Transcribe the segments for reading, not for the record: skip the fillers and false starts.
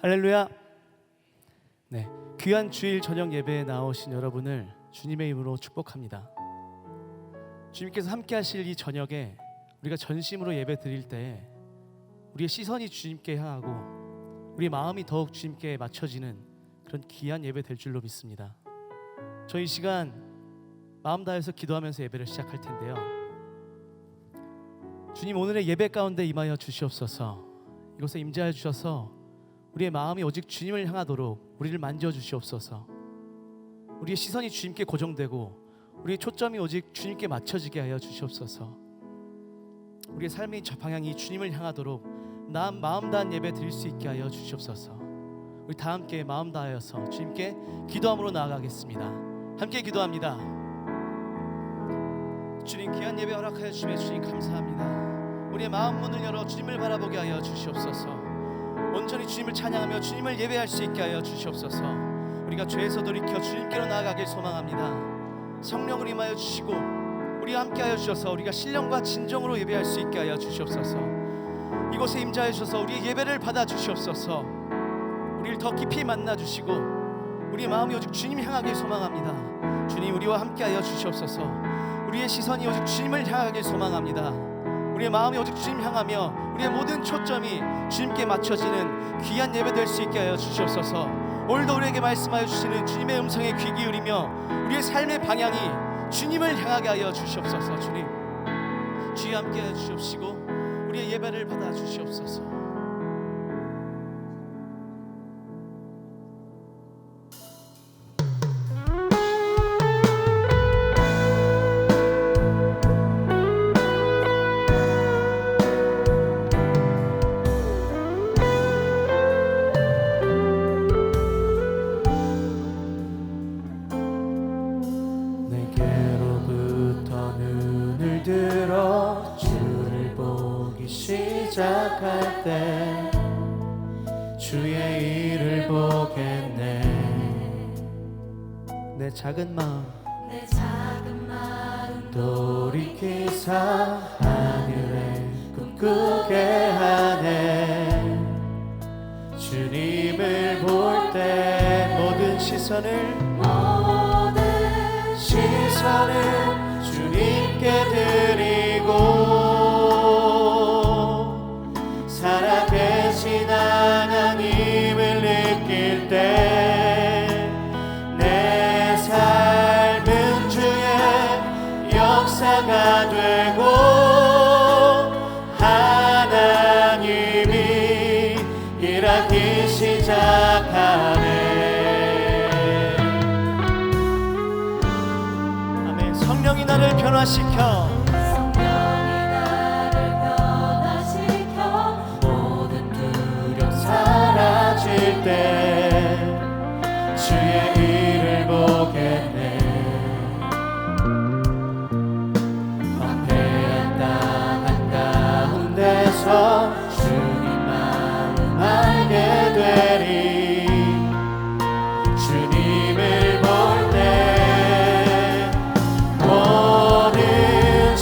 할렐루야. 네, 귀한 주일 저녁 예배에 나오신 여러분을 주님의 이름으로 축복합니다. 주님께서 함께 하실 이 저녁에 우리가 전심으로 예배 드릴 때 우리의 시선이 주님께 향하고 우리의 마음이 더욱 주님께 맞춰지는 그런 귀한 예배 될 줄로 믿습니다. 저희 이 시간 마음 다해서 기도하면서 예배를 시작할 텐데요, 주님 오늘의 예배 가운데 임하여 주시옵소서. 이곳에 임재하여 주셔서 우리의 마음이 오직 주님을 향하도록 우리를 만져주시옵소서. 우리의 시선이 주님께 고정되고 우리의 초점이 오직 주님께 맞춰지게 하여 주시옵소서. 우리의 삶의 저 방향이 주님을 향하도록 마음 다한 예배 드릴 수 있게 하여 주시옵소서. 우리 다 함께 마음 다하여서 주님께 기도함으로 나아가겠습니다. 함께 기도합니다. 주님, 귀한 예배 허락하여 주시며 주님 감사합니다. 우리의 마음 문을 열어 주님을 바라보게 하여 주시옵소서. 온전히 주님을 찬양하며 주님을 예배할 수 있게 하여 주시옵소서. 우리가 죄에서 돌이켜 주님께로 나아가길 소망합니다. 성령을 임하여 주시고 우리와 함께하여 주셔서 우리가 신령과 진정으로 예배할 수 있게 하여 주시옵소서. 이곳에 임재하여 주셔서 우리의 예배를 받아 주시옵소서. 우리를 더 깊이 만나 주시고 우리의 마음이 오직 주님 향하길 소망합니다. 주님, 우리와 함께하여 주시옵소서. 우리의 시선이 오직 주님을 향하길 소망합니다. 우리의 마음이 오직 주님 향하며 우리의 모든 초점이 주님께 맞춰지는 귀한 예배 될 수 있게 하여 주시옵소서. 오늘도 우리에게 말씀하여 주시는 주님의 음성에 귀 기울이며 우리의 삶의 방향이 주님을 향하게 하여 주시옵소서. 주님, 주와 함께 하여 주시옵시고 우리의 예배를 받아 주시옵소서. 시작할 때 주의 일을 보겠네. 내 작은 마음 돌이키사 하늘에 꿈꾸게 하네. 주님을 볼 때 모든 시선을 주님께 드리고 살아계신 하나님을 느낄 때 내 삶은 주의 역사가 되고 하나님이 일하기 시작하네. 아멘. 성령이 나를 변화시켜 사라질 때 주의 일을 보겠네. 황폐한 땅 한가운데서 주님 마음 알게 되리. 주님을 볼 때 모든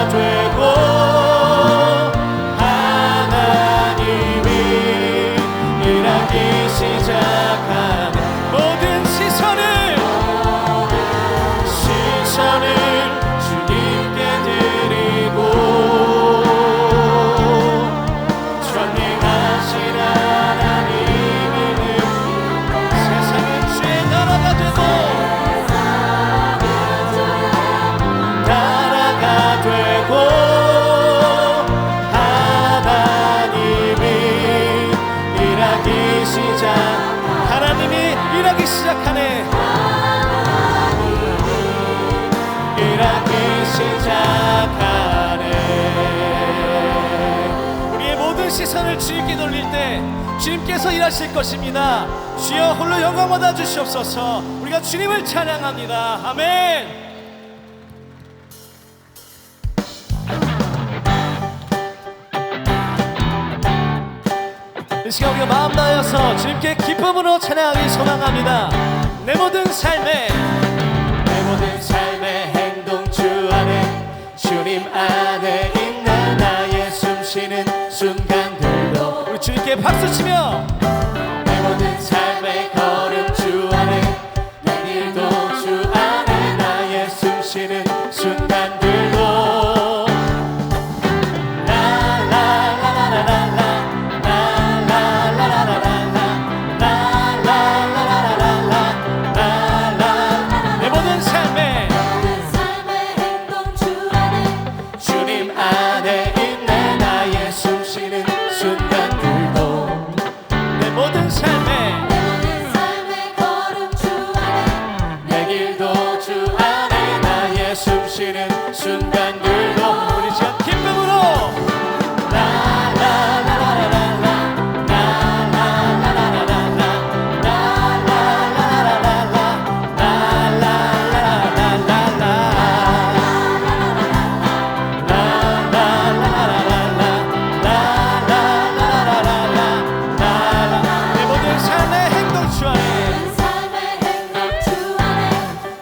되고 하나님이 일하기 시작하네. 모든 시선을 주님께 드리고 전능하신 하나님이 세상은 주의 나라가 되고 하나님이 일하기 시작하네. 일하기 시작하네. 우리의 모든 시선을 주님께 돌릴 때 주님께서 일하실 것입니다. 주여 홀로 영광 받아 주시옵소서. 우리가 주님을 찬양합니다. 아멘. 이 시간 우리가 마음 다하여서 주님께 기쁨으로 찬양하기 소망합니다. 내 모든 삶의 행동 주 안에 주님 안에 있는 나의 숨쉬는 순간들도 우리 주님께 박수치며 내 모든 삶의 걸음 주 안에 내 길도 주 안에 나의 숨쉬는 순간들도 내 모든 삶의 행동 주 안에 주님 안에 있는 나의 숨쉬는 순간들도 내 모든 삶의 걸음 주 안에 내 길도 주 안에 나의 숨쉬는 순간들도 우리 시간 기쁨으로 내 모든 삶의 행동 주 안에 행동 주 안에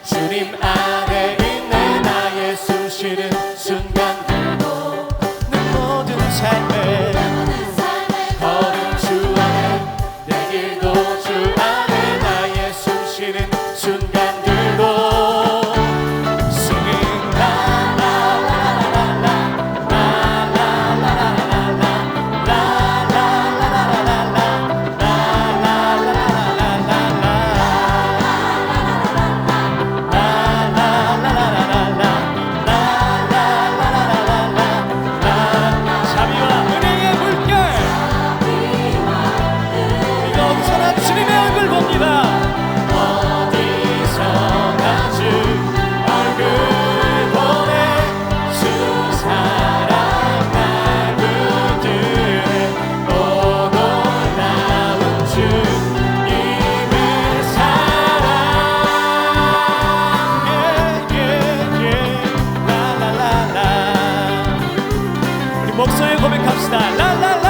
주님 안에 있는 나의 숨쉬는 순간들도 내 모든 삶의 걸음 주 안에 내 길도 주 안에 나의 숨쉬는 순간들도 Singing 자비와 은혜의 물결 우리가 어디서나 주님의 얼굴 봅니다. 어디서나 주 얼굴 보내 주 사랑 날 붙드네 오 놀라운 주님의 사랑 라라라라 우리 목소리 고백합시다. 라라라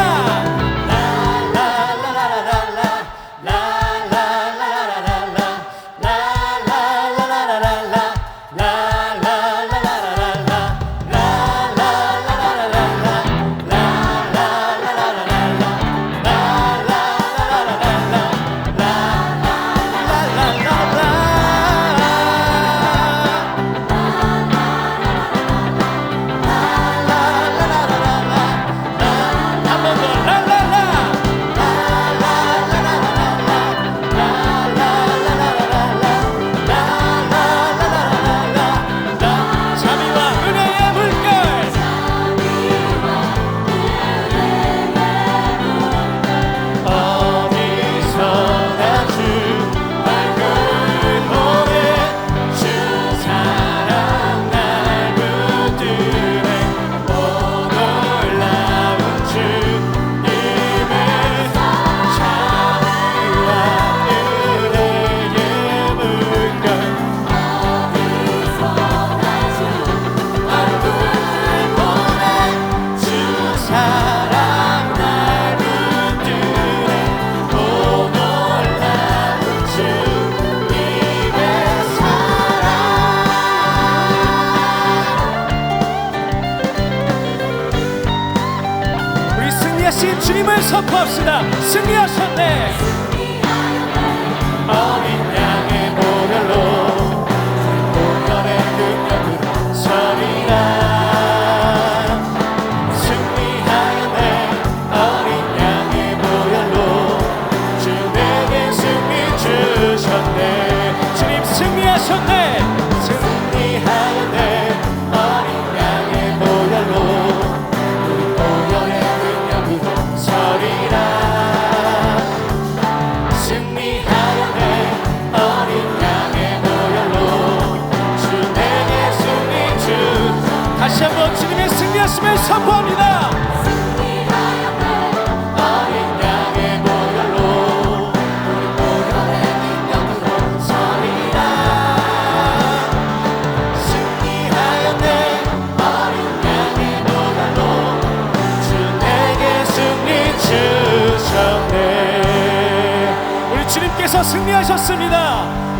승리하신 주님을 선포합시다. 승리하셨네. 어린 양의 보혈로 보혈의 능력으로 서리라. 승리하였네. 어린 양의 보혈로 주 내게 승리 주셨네. 주님 승리하셨네. 승리하였네. 어린 양의 보혈로 우리 보혈의 능력으로 서리라. 승리하였네. 어린 양의 보혈로 주 내게 승리 주. 다시 한번 주님의 승리하심을 선포합니다. 어린 양의 보혈로 우리 보혈의 능력으로 서리라. 승리하였네. 어린 양의 보혈로 주 내게 승리 주셨네. 우리 주님께서 승리하셨습니다.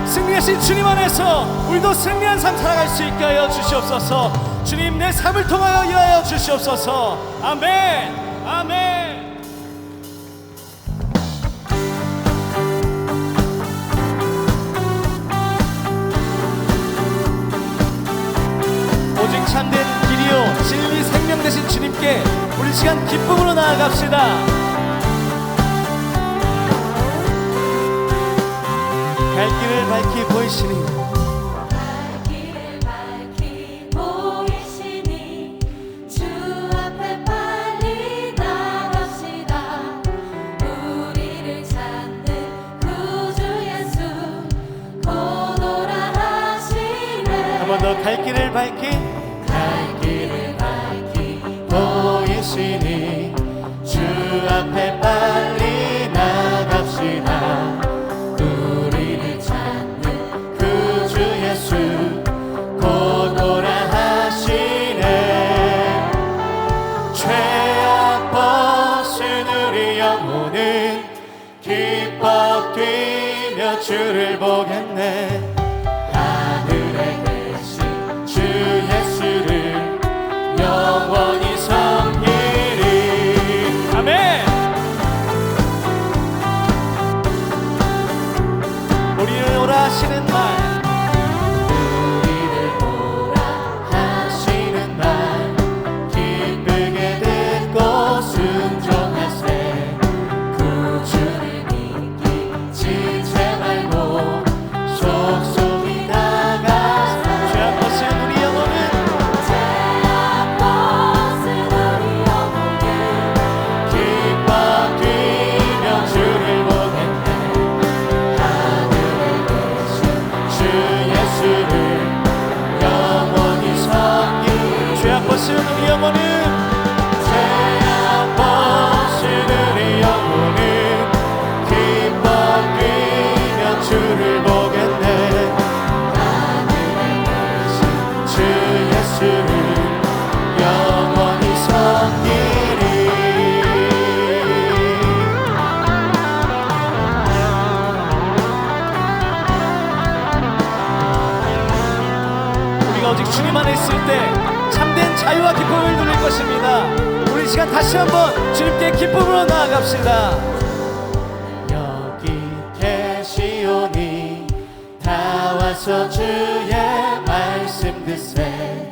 승리하신 주님 안에서 우리도 승리한 삶 살아갈 수 있게 하여 주시옵소서. 주님 내 삶을 통하여 일하여 주시옵소서. 아멘. 아멘. 오직 참된 길이요 진리 생명 되신 주님께 우리 시간 기쁨으로 나아갑시다. 갈 길을 밝히 보이시니 길을 밝히 보이시니 주 앞에 빨리 나갑시다. 우리를 찾는 구주 예수 곧 오라 하시네. 한 번 더 갈 길을 밝히 갈 길을 밝히 보이시니 주 앞에 빨리 나갑시다. 우리를 찾는 구주 예수 곧 오라 하시네. 죄악 벗은 우리 영혼은 기뻐 뛰며 주를 보겠네. 하늘에 계신 주 예수를 영원히 섬기리. 아멘. 우리를 오라 하시는 말 우리를 오라 하시는 말 기쁘게 듣고 순종하세. 구주를 믿기 지체 말고 속속이 나가세. 죄악 벗은 우리 영혼은 죄악 벗은 우리 영혼을 기뻐 뛰며 주를 보겠네. 하늘에 계신 주 예수를 영원히 섬기리. 죄악 벗은 우리 영혼은 죄악 벗은 우리 영혼은 기뻐 뛰며 주를 보겠네. 하늘에 계신 주 예수를 영원히 섬기리. 우리가 오직 주님 안에 있을 때 참된 자유와 기쁨을 누릴 것입니다. 우리 시간 다시 한번 주님께 기쁨으로 나아갑시다. 여기 계시오니 다 와서 주의 말씀 듣세.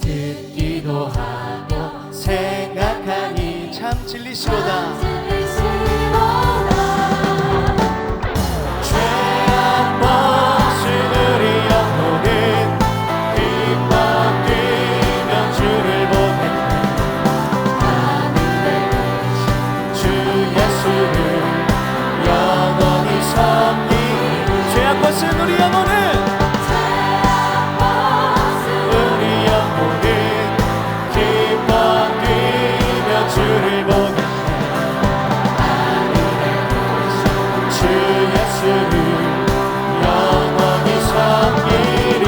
듣기도 하고 생각하니 참 진리시로다. 죄악 벗은 우리 영혼은 기뻐 뛰며 주를 보겠네. 하늘에 계신 주 예수를 영원히 섬기리. 죄악 벗은 우리 영혼은 우리 영혼은 기뻐 뛰며 주를 보겠네. 하늘에 계신 주 예수를 영원히 섬기리.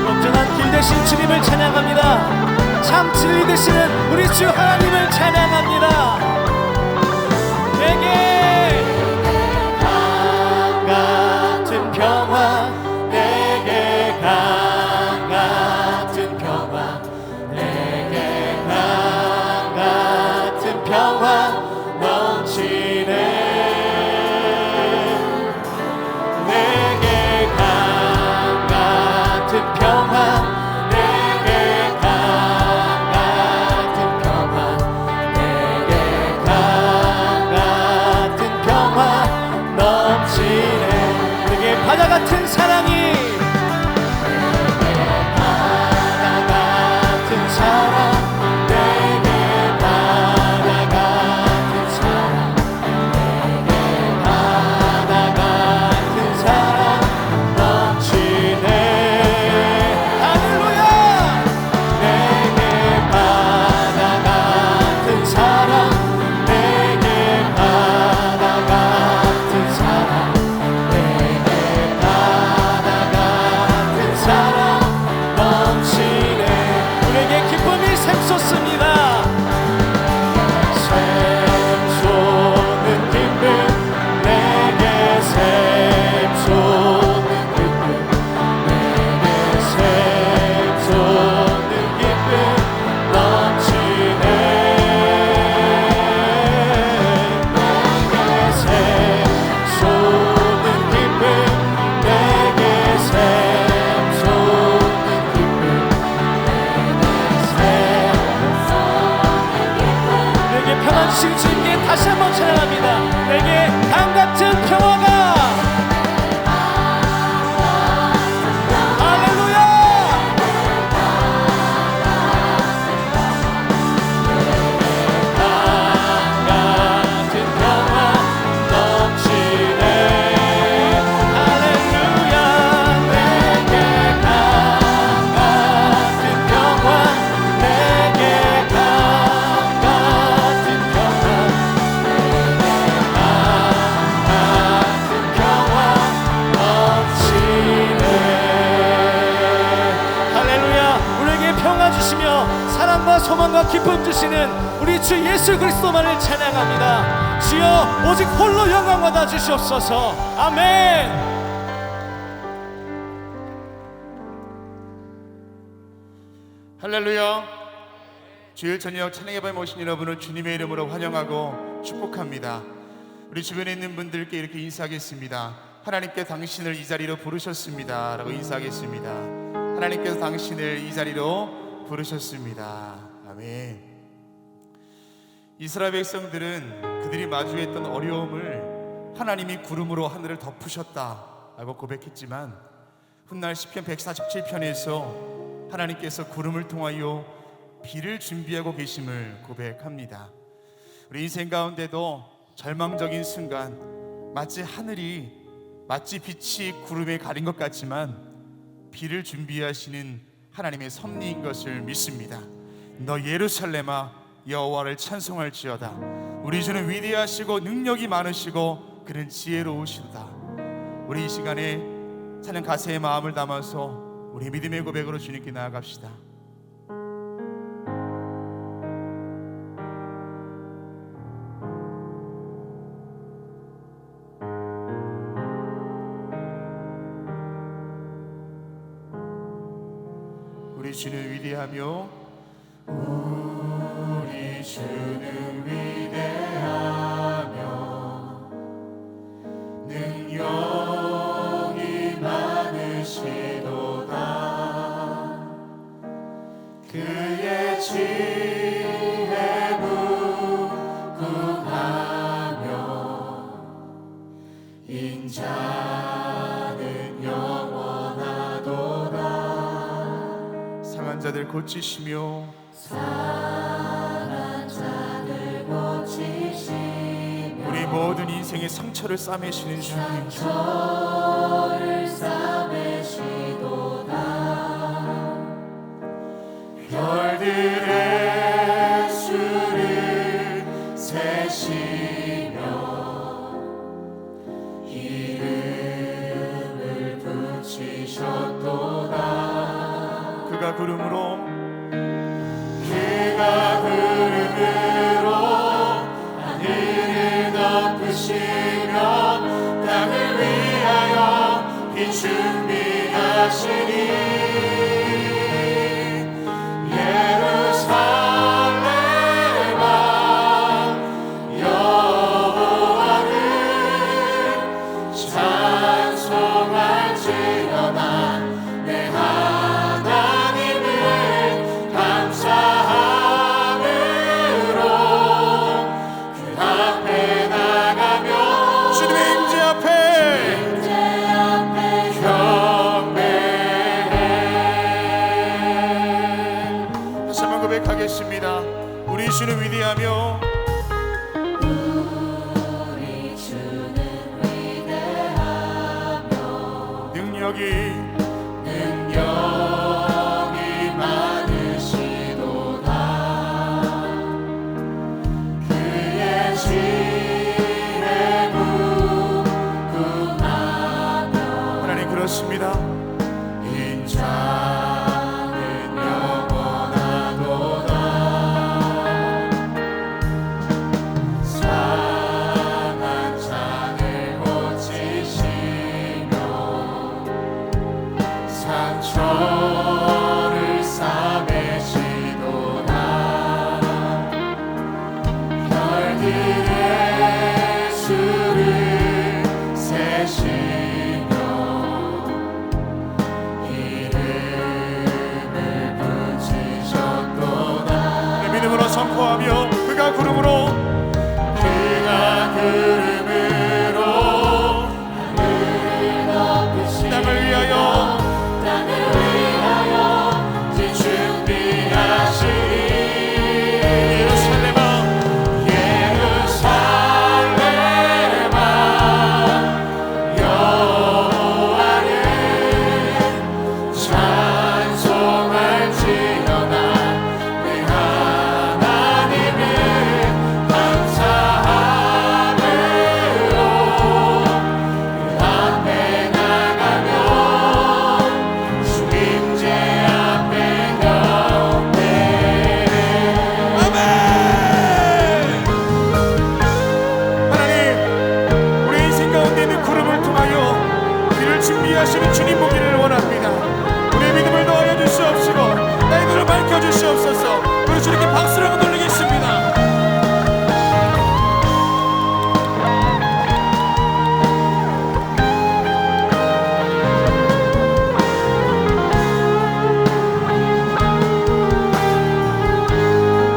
온전한 길 대신 주님을 찬양합니다. 참 진리 되시는 우리 주 하나님을 찬양합니다. 내게 같은 평화 내게 위로와 소망과 기쁨 주시는 우리 주 예수 그리스도만을 찬양합니다. 주여 오직 홀로 영광 받아 주시옵소서. 아멘. 할렐루야. 주일 저녁 찬양의 밤에 오신 여러분을 주님의 이름으로 환영하고 축복합니다. 우리 주변에 있는 분들께 이렇게 인사하겠습니다. 하나님께 당신을 이 자리로 부르셨습니다 라고 인사하겠습니다. 하나님께서 당신을 이 자리로 부르셨습니다. 아멘. 이스라엘 백성들은 그들이 마주했던 어려움을 하나님이 구름으로 하늘을 덮으셨다 라고 고백했지만 훗날 시편 147편에서 하나님께서 구름을 통하여 비를 준비하고 계심을 고백합니다. 우리 인생 가운데도 절망적인 순간 마치 빛이 구름에 가린 것 같지만 비를 준비하시는 하나님의 섭리인 것을 믿습니다. 너 예루살렘아 여호와를 찬송할지어다. 우리 주는 위대하시고 능력이 많으시고 그는 지혜로우시도다. 우리 이 시간에 찬양 가사의 마음을 담아서 우리 믿음의 고백으로 주님께 나아갑시다. 우리 주는 위대하며 우리 주는 위대하며 능력이 많으시도다. 그의 지혜 무궁하며 인자는 영원하도다. 상한 자들 고치시며 우리 모든 인생의 상처를 싸매시는 주님. 별들의 수를 세시며 이름을 붙이셨도다. 그가 구름으로 하늘을 덮으시며 땅을 위하여 비 준비하시니 예루살렘아 여호와를 찬송할지어다. 내 하나님을 감사함으로 그 앞에 나가며 주님의 임재 앞에 경배해. 다시 한번 고백하겠습니다. 우리 주는 위대하며 능력이 많으시도다. 그의 지혜 무궁하며 하나님 그렇습니다. 인자는 영원하도다. 상한 잔을 고치시며 상처를 싸매시도다. 별들의 수를 세시며 이름을 길을 준비하시는 주님 보기를 원합니다. 우리의 믿음을 더하여 주시옵시고 나의 눈을 밝혀 주시옵소서. 우리 주님께 박수를 한번 돌리겠습니다.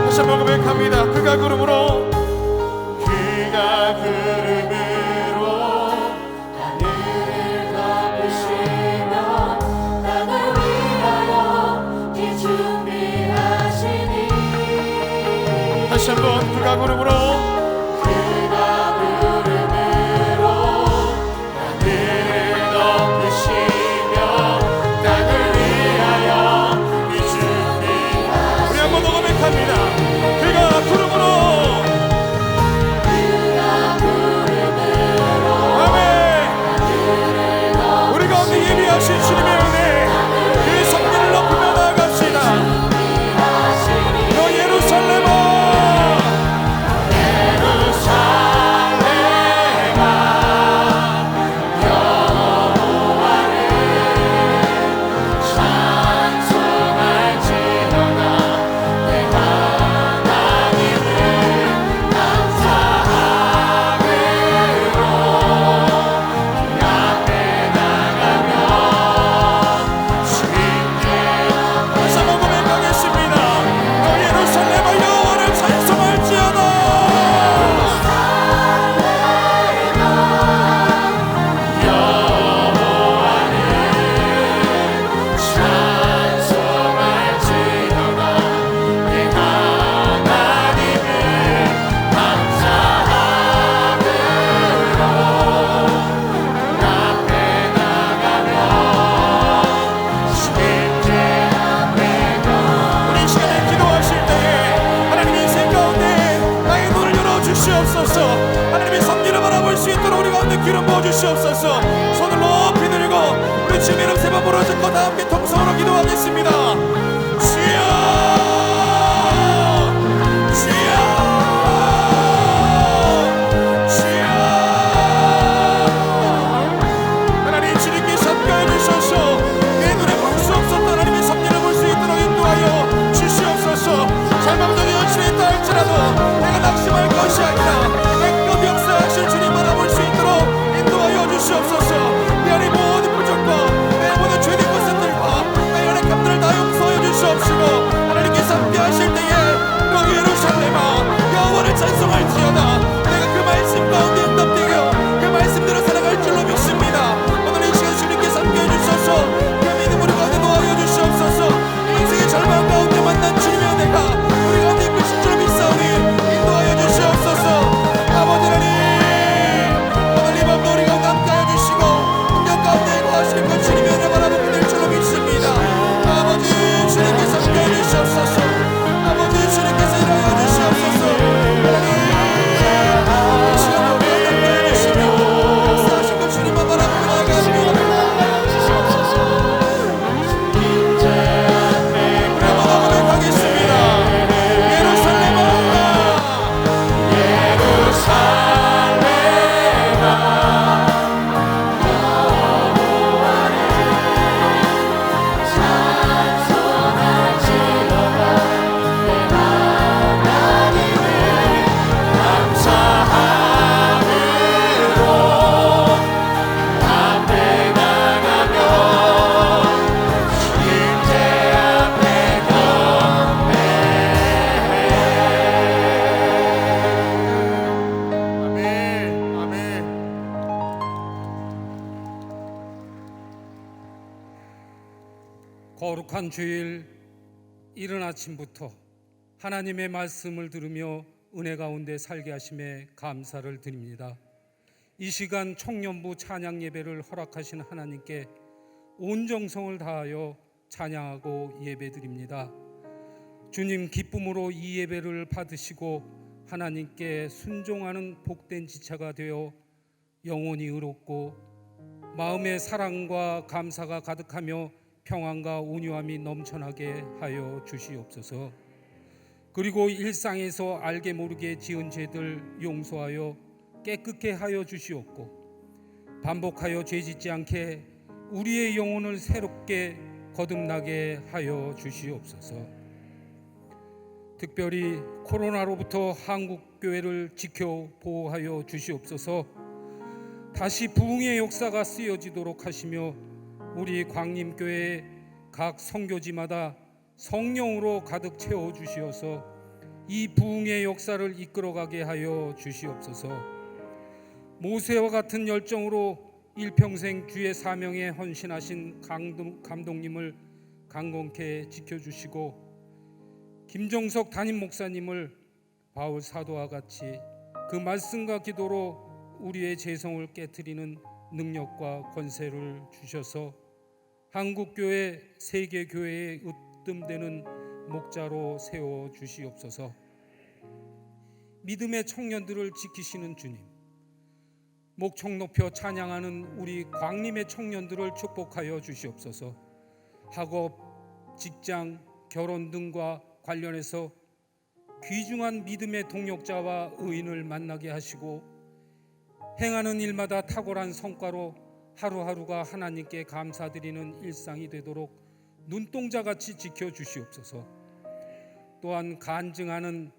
다시 한번 고백합니다. 그가 구름으로 그가 구름으로 하늘을 덮으시며 땅을 위하여 길 준비하시니 다시 한번 그가 구름으로 그가 구름으로 하늘을 덮으시며 땅을 위하여 이 준비하시니 우리 한번 더 고백합니다. 그가 구름으로 아멘. 우리 가운데 예비하신 주님의 은혜 그 성리를 높이며 나아갑시다. 너 예루살렘아 다시 한번 고백하겠습니다. 너 예루살렘아 여호와를 찬송할지어다. 찬송할지어다 내 하나님을 감사함으로 앞에 나가며 십제 우리 이 시간에 기도하실 때에 하나님 인생 가운데 나의 눈을 열어 주시옵소서. 하나님의 섭리를 바라볼 수 있도록 우리 가운데 기름 부어 주시옵소서. 손을 높이 들고 우리 주님 이름 세 번 부르짖고 다 함께 통성으로 기도하겠습니다. 주여 주여 주여 하나님 주님께서 함께해 주셔서 내 눈에 볼 수 없었던 하나님의 섭리를 볼 수 있도록 인도하여 주시옵소서. 절망적인 현실에 있다 할지라도 내가 낙심할 것이 아니라 내껏 역사하신 주님 바라볼 수 있도록 인도하여 주시옵소서. 내 안의 모든 부족과 내 모든 죄된 것들과 내 안의 감들을 다 용서하여 주시옵시고 하나님께서 함께하실 때에 너 예루살렘아 여호와를 찬송할지어다. 내가 그 말씀 가운데 응답되며 그 말씀대로 살아갈 줄로 믿습니다. 오늘 이 시간 주님께서 함께해 주셔서 그 믿음으로 가운데 놓아여 주시옵소서. 인생의 절망 가운데 만난 주님의 은혜가 우리 가운데 이끄실 줄로 믿사오니 인도하여 주시옵소서. 아버지 하나님 오늘 이 밤도 우리 가운데 함께하여 주시고 풍경 가운데 거하실 것 주님의 은혜 바라보게 될 줄로 믿습니다. 아버지 주님께서 함께해 주시옵소서. 아버지 주님께서 일하여 주시옵소서. 하나님 이 시간도 우리 가운데 함께해 주시며 역사하신 것 주님만 바라보고 나아갑니다. 우리 한번 더 고백하겠습니다. 예루살렘아 아멘 아멘. 거룩한 주일 이른 아침부터 하나님의 말씀을 들으며 은혜 가운데 살게 하심에 감사를 드립니다. 이 시간 청년부 찬양 예배를 허락하신 하나님께 온 정성을 다하여 찬양하고 예배드립니다. 주님 기쁨으로 이 예배를 받으시고 하나님께 순종하는 복된 지체가 되어 영혼이 의롭고 마음의 사랑과 감사가 가득하며 평안과 온유함이 넘쳐나게 하여 주시옵소서. 그리고 일상에서 알게 모르게 지은 죄들 용서하여 깨끗게 하여 주시옵고 반복하여 죄짓지 않게 우리의 영혼을 새롭게 거듭나게 하여 주시옵소서. 특별히 코로나로부터 한국 교회를 지켜 보호하여 주시옵소서. 다시 부흥의 역사가 쓰여지도록 하시며 우리 광림교회 각 선교지마다 성령으로 가득 채워 주시어서 이 부흥의 역사를 이끌어가게 하여 주시옵소서. 모세와 같은 열정으로 일평생 주의 사명에 헌신하신 감독님을 강건케 지켜주시고 김정석 담임 목사님을 바울 사도와 같이 그 말씀과 기도로 우리의 재성을 깨트리는 능력과 권세를 주셔서 한국교회 세계교회의 으뜸되는 목자로 세워 주시옵소서. 믿음의 청년들을 지키시는 주님, 목청 높여 찬양하는 우리 광림의 청년들을 축복하여 주시옵소서. 학업, 직장, 결혼 등과 관련해서 귀중한 믿음의 동역자와 의인을 만나게 하시고 행하는 일마다 탁월한 성과로 하루하루가 하나님께 감사드리는 일상이 되도록 눈동자같이 지켜주시옵소서. 또한 간증하는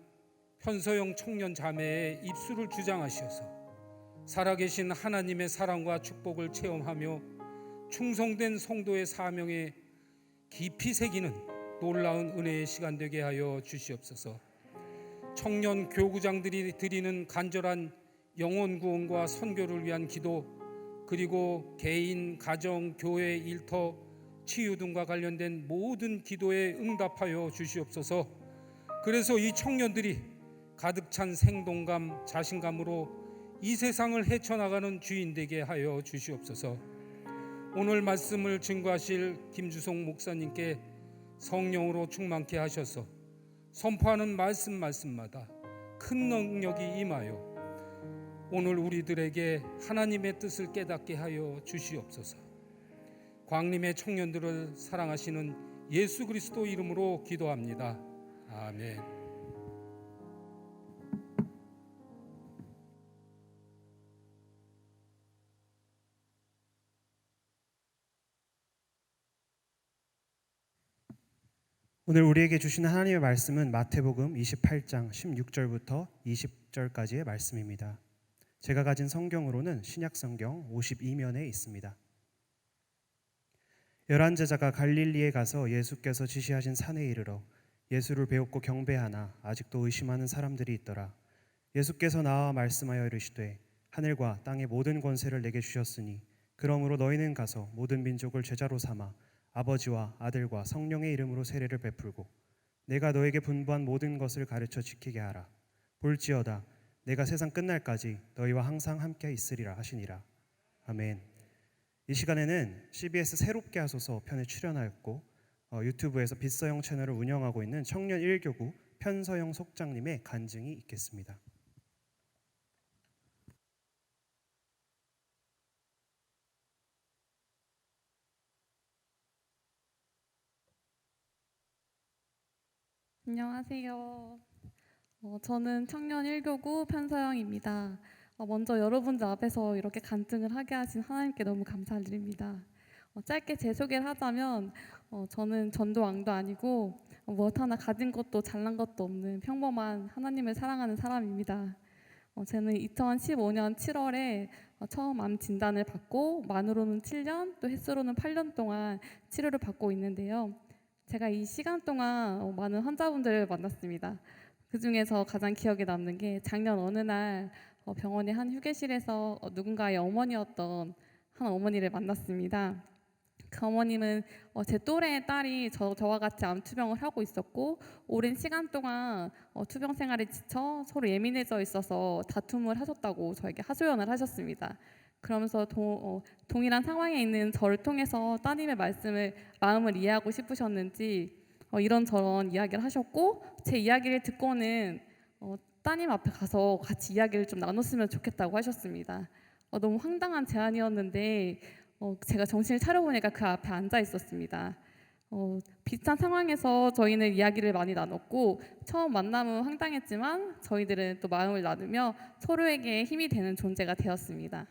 현서영 청년 자매의 입술을 주장하셔서 살아계신 하나님의 사랑과 축복을 체험하며 충성된 성도의 사명에 깊이 새기는 놀라운 은혜의 시간 되게 하여 주시옵소서. 청년 교구장들이 드리는 간절한 영혼 구원과 선교를 위한 기도, 그리고 개인, 가정, 교회, 일터, 치유 등과 관련된 모든 기도에 응답하여 주시옵소서. 그래서 이 청년들이 가득 찬 생동감, 자신감으로 이 세상을 헤쳐나가는 주인 되게 하여 주시옵소서. 오늘 말씀을 증거하실 김주송 목사님께 성령으로 충만케 하셔서 선포하는 말씀마다 큰 능력이 임하여 오늘 우리들에게 하나님의 뜻을 깨닫게 하여 주시옵소서. 광림의 청년들을 사랑하시는 예수 그리스도 이름으로 기도합니다. 아멘. 오늘 우리에게 주시는 하나님의 말씀은 마태복음 28장 16절부터 20절까지의 말씀입니다. 제가 가진 성경으로는 신약성경 52면에 있습니다. 11제자가 갈릴리에 가서 예수께서 지시하신 산에 이르러 예수를 배웠고 경배하나 아직도 의심하는 사람들이 있더라. 예수께서 나와 말씀하여 이르시되 하늘과 땅의 모든 권세를 내게 주셨으니 그러므로 너희는 가서 모든 민족을 제자로 삼아 아버지와 아들과 성령의 이름으로 세례를 베풀고 내가 너에게 분부한 모든 것을 가르쳐 지키게 하라. 볼지어다 내가 세상 끝날까지 너희와 항상 함께 있으리라 하시니라. 아멘. 이 시간에는 CBS 새롭게 하소서 편에 출연하였고 유튜브에서 빛서영 채널을 운영하고 있는 청년 1교구 편서영 속장님의 간증이 있겠습니다. 안녕하세요. 저는 청년 1교구 편서영입니다. 먼저 여러분들 앞에서 이렇게 간증을 하게 하신 하나님께 너무 감사드립니다. 짧게 제 소개를 하자면 저는 전도왕도 아니고 무엇 하나 가진 것도 잘난 것도 없는 평범한 하나님을 사랑하는 사람입니다. 저는 2015년 7월에 처음 암 진단을 받고 만으로는 7년, 또 햇수로는 8년 동안 치료를 받고 있는데요. 제가 이 시간 동안 많은 환자분들을 만났습니다. 그 중에서 가장 기억에 남는 게 작년 어느 날 병원의 한 휴게실에서 누군가의 어머니였던 한 어머니를 만났습니다. 그 어머님은 제 또래의 딸이 저와 같이 암 투병을 하고 있었고 오랜 시간 동안 투병 생활에 지쳐 서로 예민해져 있어서 다툼을 하셨다고 저에게 하소연을 하셨습니다. 그러면서 동일한 상황에 있는 저를 통해서 따님의 마음을 이해하고 싶으셨는지 이런저런 이야기를 하셨고 제 이야기를 듣고는 따님 앞에 가서 같이 이야기를 좀 나눴으면 좋겠다고 하셨습니다. 너무 황당한 제안이었는데 제가 정신을 차려보니까 그 앞에 앉아 있었습니다. 비슷한 상황에서 저희는 이야기를 많이 나눴고 처음 만남은 황당했지만 저희들은 또 마음을 나누며 서로에게 힘이 되는 존재가 되었습니다.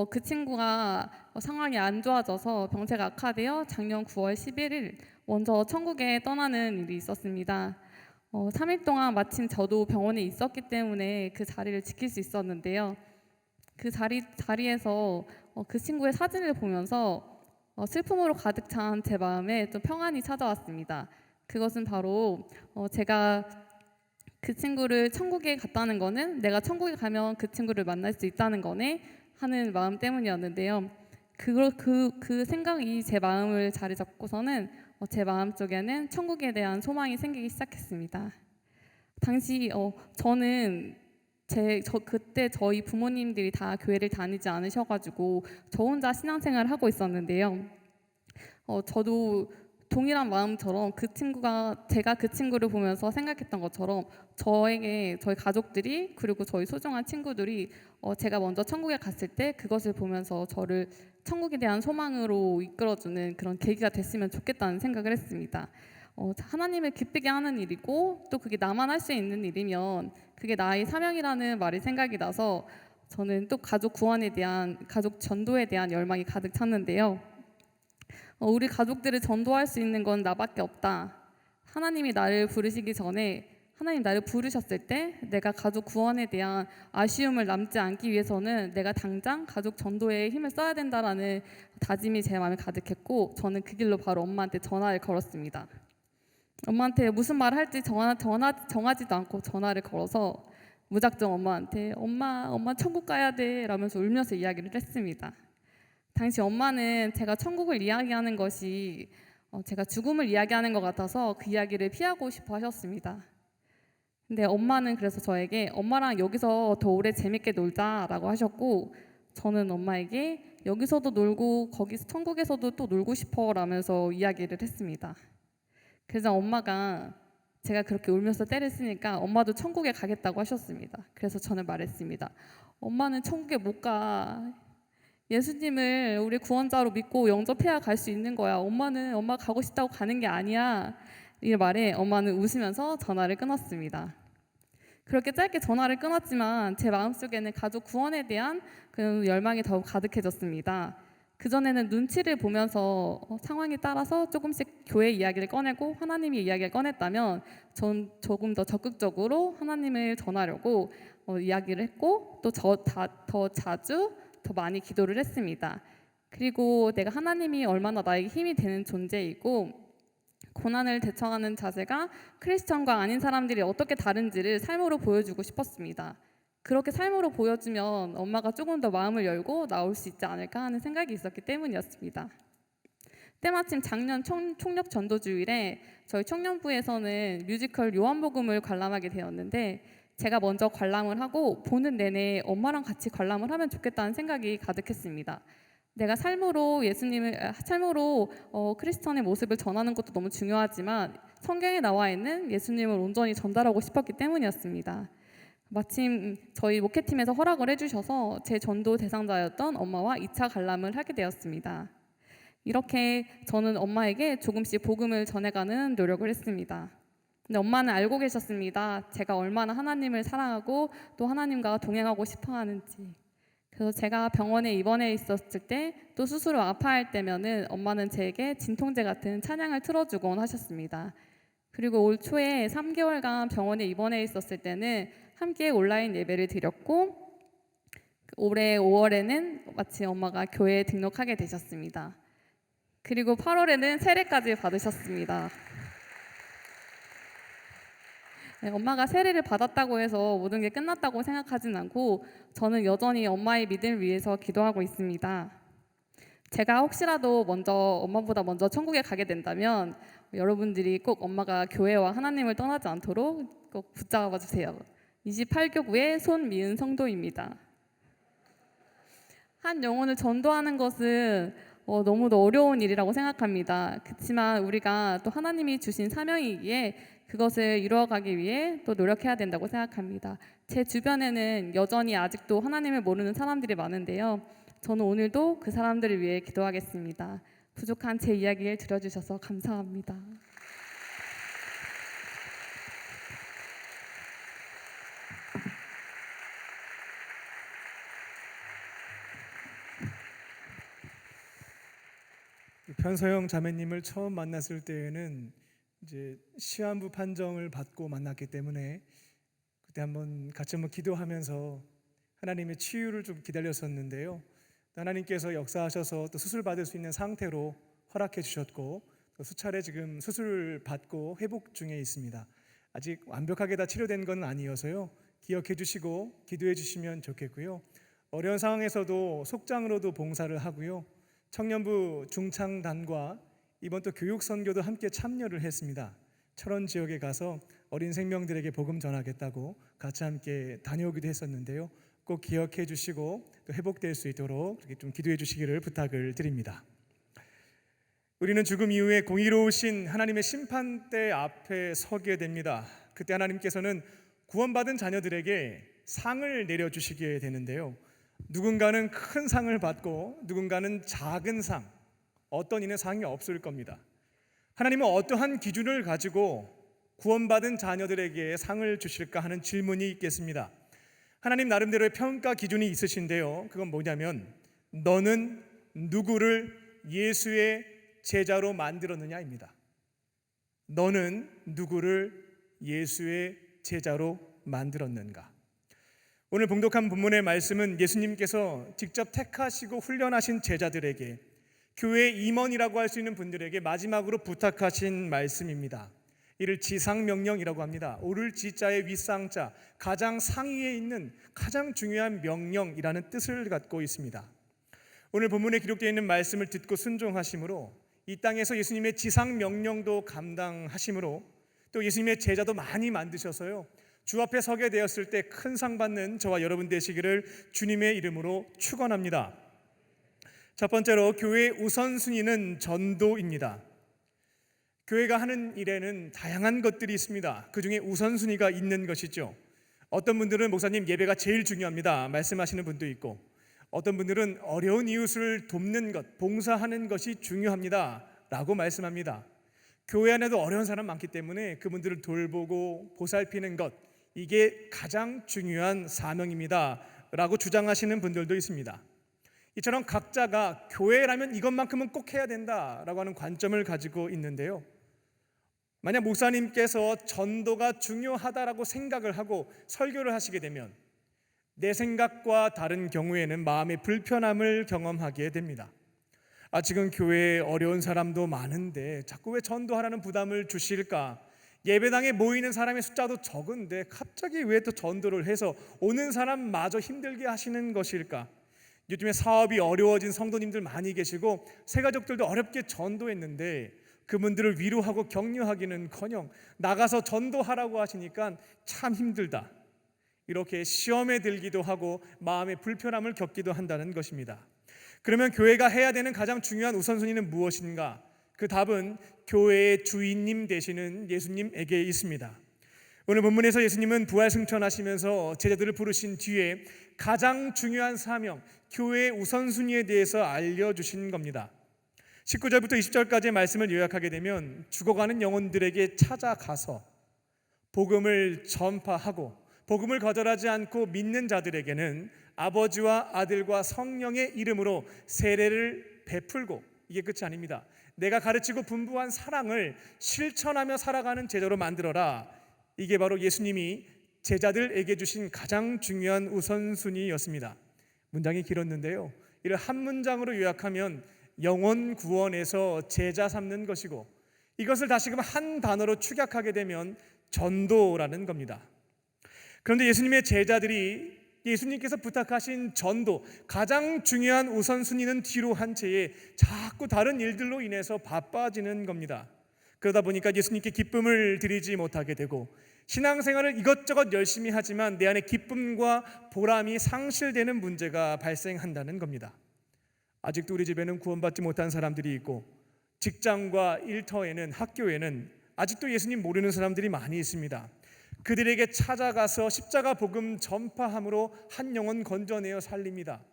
그 친구가 상황이 안 좋아져서 병세가 악화되어 작년 9월 11일 먼저 천국에 떠나는 일이 있었습니다. 3일 동안 마침 저도 병원에 있었기 때문에 그 자리를 지킬 수 있었는데요. 그 자리에서 그 친구의 사진을 보면서 슬픔으로 가득 찬 제 마음에 좀 평안이 찾아왔습니다. 그것은 바로 제가 그 친구를 천국에 갔다는 거는 내가 천국에 가면 그 친구를 만날 수 있다는 거네 하는 마음 때문이었는데요. 그 생각이 제 마음을 자리 잡고서는 제 마음 속에는 천국에 대한 소망이 생기기 시작했습니다. 당시 저는 그때 저희 부모님들이 다 교회를 다니지 않으셔가지고 저 혼자 신앙생활을 하고 있었는데요. 저도 동일한 마음처럼 제가 그 친구를 보면서 생각했던 것처럼 저희 가족들이 그리고 저희 소중한 친구들이 제가 먼저 천국에 갔을 때 그것을 보면서 저를 천국에 대한 소망으로 이끌어주는 그런 계기가 됐으면 좋겠다는 생각을 했습니다. 하나님을 기쁘게 하는 일이고 또 그게 나만 할 수 있는 일이면 그게 나의 사명이라는 말이 생각이 나서 저는 또 가족 구원에 대한 가족 전도에 대한 열망이 가득 찼는데요. 우리 가족들을 전도할 수 있는 건 나밖에 없다. 하나님이 나를 부르시기 전에 하나님 나를 부르셨을 때 내가 가족 구원에 대한 아쉬움을 남지 않기 위해서는 내가 당장 가족 전도에 힘을 써야 된다라는 다짐이 제 마음에 가득했고 저는 그 길로 바로 엄마한테 전화를 걸었습니다. 엄마한테 무슨 말을 할지 정하지도 않고 전화를 걸어서 무작정 엄마한테 엄마 천국 가야 돼 라면서 울면서 이야기를 했습니다. 당시 엄마는 제가 천국을 이야기하는 것이 제가 죽음을 이야기하는 것 같아서 그 이야기를 피하고 싶어 하셨습니다. 근데 엄마는 그래서 저에게 엄마랑 여기서 더 오래 재밌게 놀자라고 하셨고 저는 엄마에게 여기서도 놀고 거기서 천국에서도 또 놀고 싶어 라면서 이야기를 했습니다. 그래서 엄마가 제가 그렇게 울면서 때를 쓰니까 엄마도 천국에 가겠다고 하셨습니다. 그래서 저는 말했습니다. 엄마는 천국에 못 가. 예수님을 우리 구원자로 믿고 영접해야 갈 수 있는 거야. 엄마 가고 싶다고 가는 게 아니야. 이 말에 엄마는 웃으면서 전화를 끊었습니다. 그렇게 짧게 전화를 끊었지만 제 마음속에는 가족 구원에 대한 그 열망이 더욱 가득해졌습니다. 그전에는 눈치를 보면서 상황에 따라서 조금씩 교회 이야기를 꺼내고 하나님의 이야기를 꺼냈다면 전 조금 더 적극적으로 하나님을 전하려고 이야기를 했고 또 더 자주 더 많이 기도를 했습니다. 그리고 내가 하나님이 얼마나 나에게 힘이 되는 존재이고 고난을 대처하는 자세가 크리스천과 아닌 사람들이 어떻게 다른지를 삶으로 보여주고 싶었습니다. 그렇게 삶으로 보여주면 엄마가 조금 더 마음을 열고 나올 수 있지 않을까 하는 생각이 있었기 때문이었습니다. 때마침 작년 총력 전도주일에 저희 청년부에서는 뮤지컬 요한복음을 관람하게 되었는데 제가 먼저 관람을 하고 보는 내내 엄마랑 같이 관람을 하면 좋겠다는 생각이 가득했습니다. 내가 삶으로 크리스천의 모습을 전하는 것도 너무 중요하지만 성경에 나와 있는 예수님을 온전히 전달하고 싶었기 때문이었습니다. 마침 저희 목회팀에서 허락을 해주셔서 제 전도 대상자였던 엄마와 2차 관람을 하게 되었습니다. 이렇게 저는 엄마에게 조금씩 복음을 전해가는 노력을 했습니다. 근데 엄마는 알고 계셨습니다. 제가 얼마나 하나님을 사랑하고 또 하나님과 동행하고 싶어 하는지. 그래서 제가 병원에 입원해 있었을 때 또 스스로 아파할 때면은 엄마는 제게 진통제 같은 찬양을 틀어주곤 하셨습니다. 그리고 올 초에 3개월간 병원에 입원해 있었을 때는 함께 온라인 예배를 드렸고 올해 5월에는 마치 엄마가 교회에 등록하게 되셨습니다. 그리고 8월에는 세례까지 받으셨습니다. 네, 엄마가 세례를 받았다고 해서 모든 게 끝났다고 생각하진 않고 저는 여전히 엄마의 믿음을 위해서 기도하고 있습니다. 제가 혹시라도 엄마보다 먼저 천국에 가게 된다면 여러분들이 꼭 엄마가 교회와 하나님을 떠나지 않도록 꼭 붙잡아 주세요. 28교구의 손미은 성도입니다. 한 영혼을 전도하는 것은 너무도 어려운 일이라고 생각합니다. 그렇지만 우리가 또 하나님이 주신 사명이기에 그것을 이루어가기 위해 또 노력해야 된다고 생각합니다. 제 주변에는 여전히 아직도 하나님을 모르는 사람들이 많은데요. 저는 오늘도 그 사람들을 위해 기도하겠습니다. 부족한 제 이야기를 들어주셔서 감사합니다. 편서영 자매님을 처음 만났을 때에는 이제 시한부 판정을 받고 만났기 때문에 그때 같이 한번 기도하면서 하나님의 치유를 좀 기다렸었는데요. 하나님께서 역사하셔서 또 수술 받을 수 있는 상태로 허락해 주셨고 또 수차례 지금 수술 받고 회복 중에 있습니다. 아직 완벽하게 다 치료된 건 아니어서요. 기억해 주시고 기도해 주시면 좋겠고요. 어려운 상황에서도 속장으로도 봉사를 하고요. 청년부 중창단과 이번 또 교육 선교도 함께 참여를 했습니다. 철원 지역에 가서 어린 생명들에게 복음 전하겠다고 같이 함께 다녀오기도 했었는데요. 꼭 기억해 주시고 또 회복될 수 있도록 이렇게 좀 기도해 주시기를 부탁을 드립니다. 우리는 죽음 이후에 공의로우신 하나님의 심판대 앞에 서게 됩니다. 그때 하나님께서는 구원받은 자녀들에게 상을 내려주시게 되는데요. 누군가는 큰 상을 받고 누군가는 작은 상, 어떤 이는 상이 없을 겁니다. 하나님은 어떠한 기준을 가지고 구원받은 자녀들에게 상을 주실까 하는 질문이 있겠습니다. 하나님 나름대로의 평가 기준이 있으신데요. 그건 뭐냐면 너는 누구를 예수의 제자로 만들었느냐입니다. 너는 누구를 예수의 제자로 만들었는가? 오늘 봉독한 본문의 말씀은 예수님께서 직접 택하시고 훈련하신 제자들에게, 교회 임원이라고 할 수 있는 분들에게 마지막으로 부탁하신 말씀입니다. 이를 지상명령이라고 합니다. 오를 지자의 윗상자, 가장 상위에 있는 가장 중요한 명령이라는 뜻을 갖고 있습니다. 오늘 본문에 기록되어 있는 말씀을 듣고 순종하심으로 이 땅에서 예수님의 지상명령도 감당하심으로 또 예수님의 제자도 많이 만드셔서요, 주 앞에 서게 되었을 때 큰 상 받는 저와 여러분 되시기를 주님의 이름으로 축원합니다. 첫 번째로 교회의 우선순위는 전도입니다. 교회가 하는 일에는 다양한 것들이 있습니다. 그 중에 우선순위가 있는 것이죠. 어떤 분들은 목사님 예배가 제일 중요합니다 말씀하시는 분도 있고, 어떤 분들은 어려운 이웃을 돕는 것, 봉사하는 것이 중요합니다 라고 말씀합니다. 교회 안에도 어려운 사람 많기 때문에 그분들을 돌보고 보살피는 것, 이게 가장 중요한 사명입니다 라고 주장하시는 분들도 있습니다. 이처럼 각자가 교회라면 이것만큼은 꼭 해야 된다라고 하는 관점을 가지고 있는데요. 만약 목사님께서 전도가 중요하다라고 생각을 하고 설교를 하시게 되면 내 생각과 다른 경우에는 마음의 불편함을 경험하게 됩니다. 지금 교회에 어려운 사람도 많은데 자꾸 왜 전도하라는 부담을 주실까? 예배당에 모이는 사람의 숫자도 적은데 갑자기 왜 또 전도를 해서 오는 사람마저 힘들게 하시는 것일까? 요즘에 사업이 어려워진 성도님들 많이 계시고 새가족들도 어렵게 전도했는데 그분들을 위로하고 격려하기는커녕 나가서 전도하라고 하시니까 참 힘들다, 이렇게 시험에 들기도 하고 마음의 불편함을 겪기도 한다는 것입니다. 그러면 교회가 해야 되는 가장 중요한 우선순위는 무엇인가? 그 답은 교회의 주인님 되시는 예수님에게 있습니다. 오늘 본문에서 예수님은 부활 승천하시면서 제자들을 부르신 뒤에 가장 중요한 사명, 교회의 우선순위에 대해서 알려주신 겁니다. 19절부터 20절까지의 말씀을 요약하게 되면 죽어가는 영혼들에게 찾아가서 복음을 전파하고 복음을 거절하지 않고 믿는 자들에게는 아버지와 아들과 성령의 이름으로 세례를 베풀고, 이게 끝이 아닙니다. 내가 가르치고 분부한 사랑을 실천하며 살아가는 제자로 만들어라. 이게 바로 예수님이 제자들에게 주신 가장 중요한 우선순위였습니다. 문장이 길었는데요, 이를 한 문장으로 요약하면 영혼 구원에서 제자 삼는 것이고, 이것을 다시금 한 단어로 축약하게 되면 전도라는 겁니다. 그런데 예수님의 제자들이 예수님께서 부탁하신 전도, 가장 중요한 우선순위는 뒤로 한 채에 자꾸 다른 일들로 인해서 바빠지는 겁니다. 그러다 보니까 예수님께 기쁨을 드리지 못하게 되고 신앙생활을 이것저것 열심히 하지만 내 안에 기쁨과 보람이 상실되는 문제가 발생한다는 겁니다. 아직도 우리 집에는 구원받지 못한 사람들이 있고 직장과 일터에는, 학교에는 아직도 예수님 모르는 사람들이 많이 있습니다. 그들에게 찾아가서 십자가 복음 전파함으로 한 영혼 건져내어 살립니다.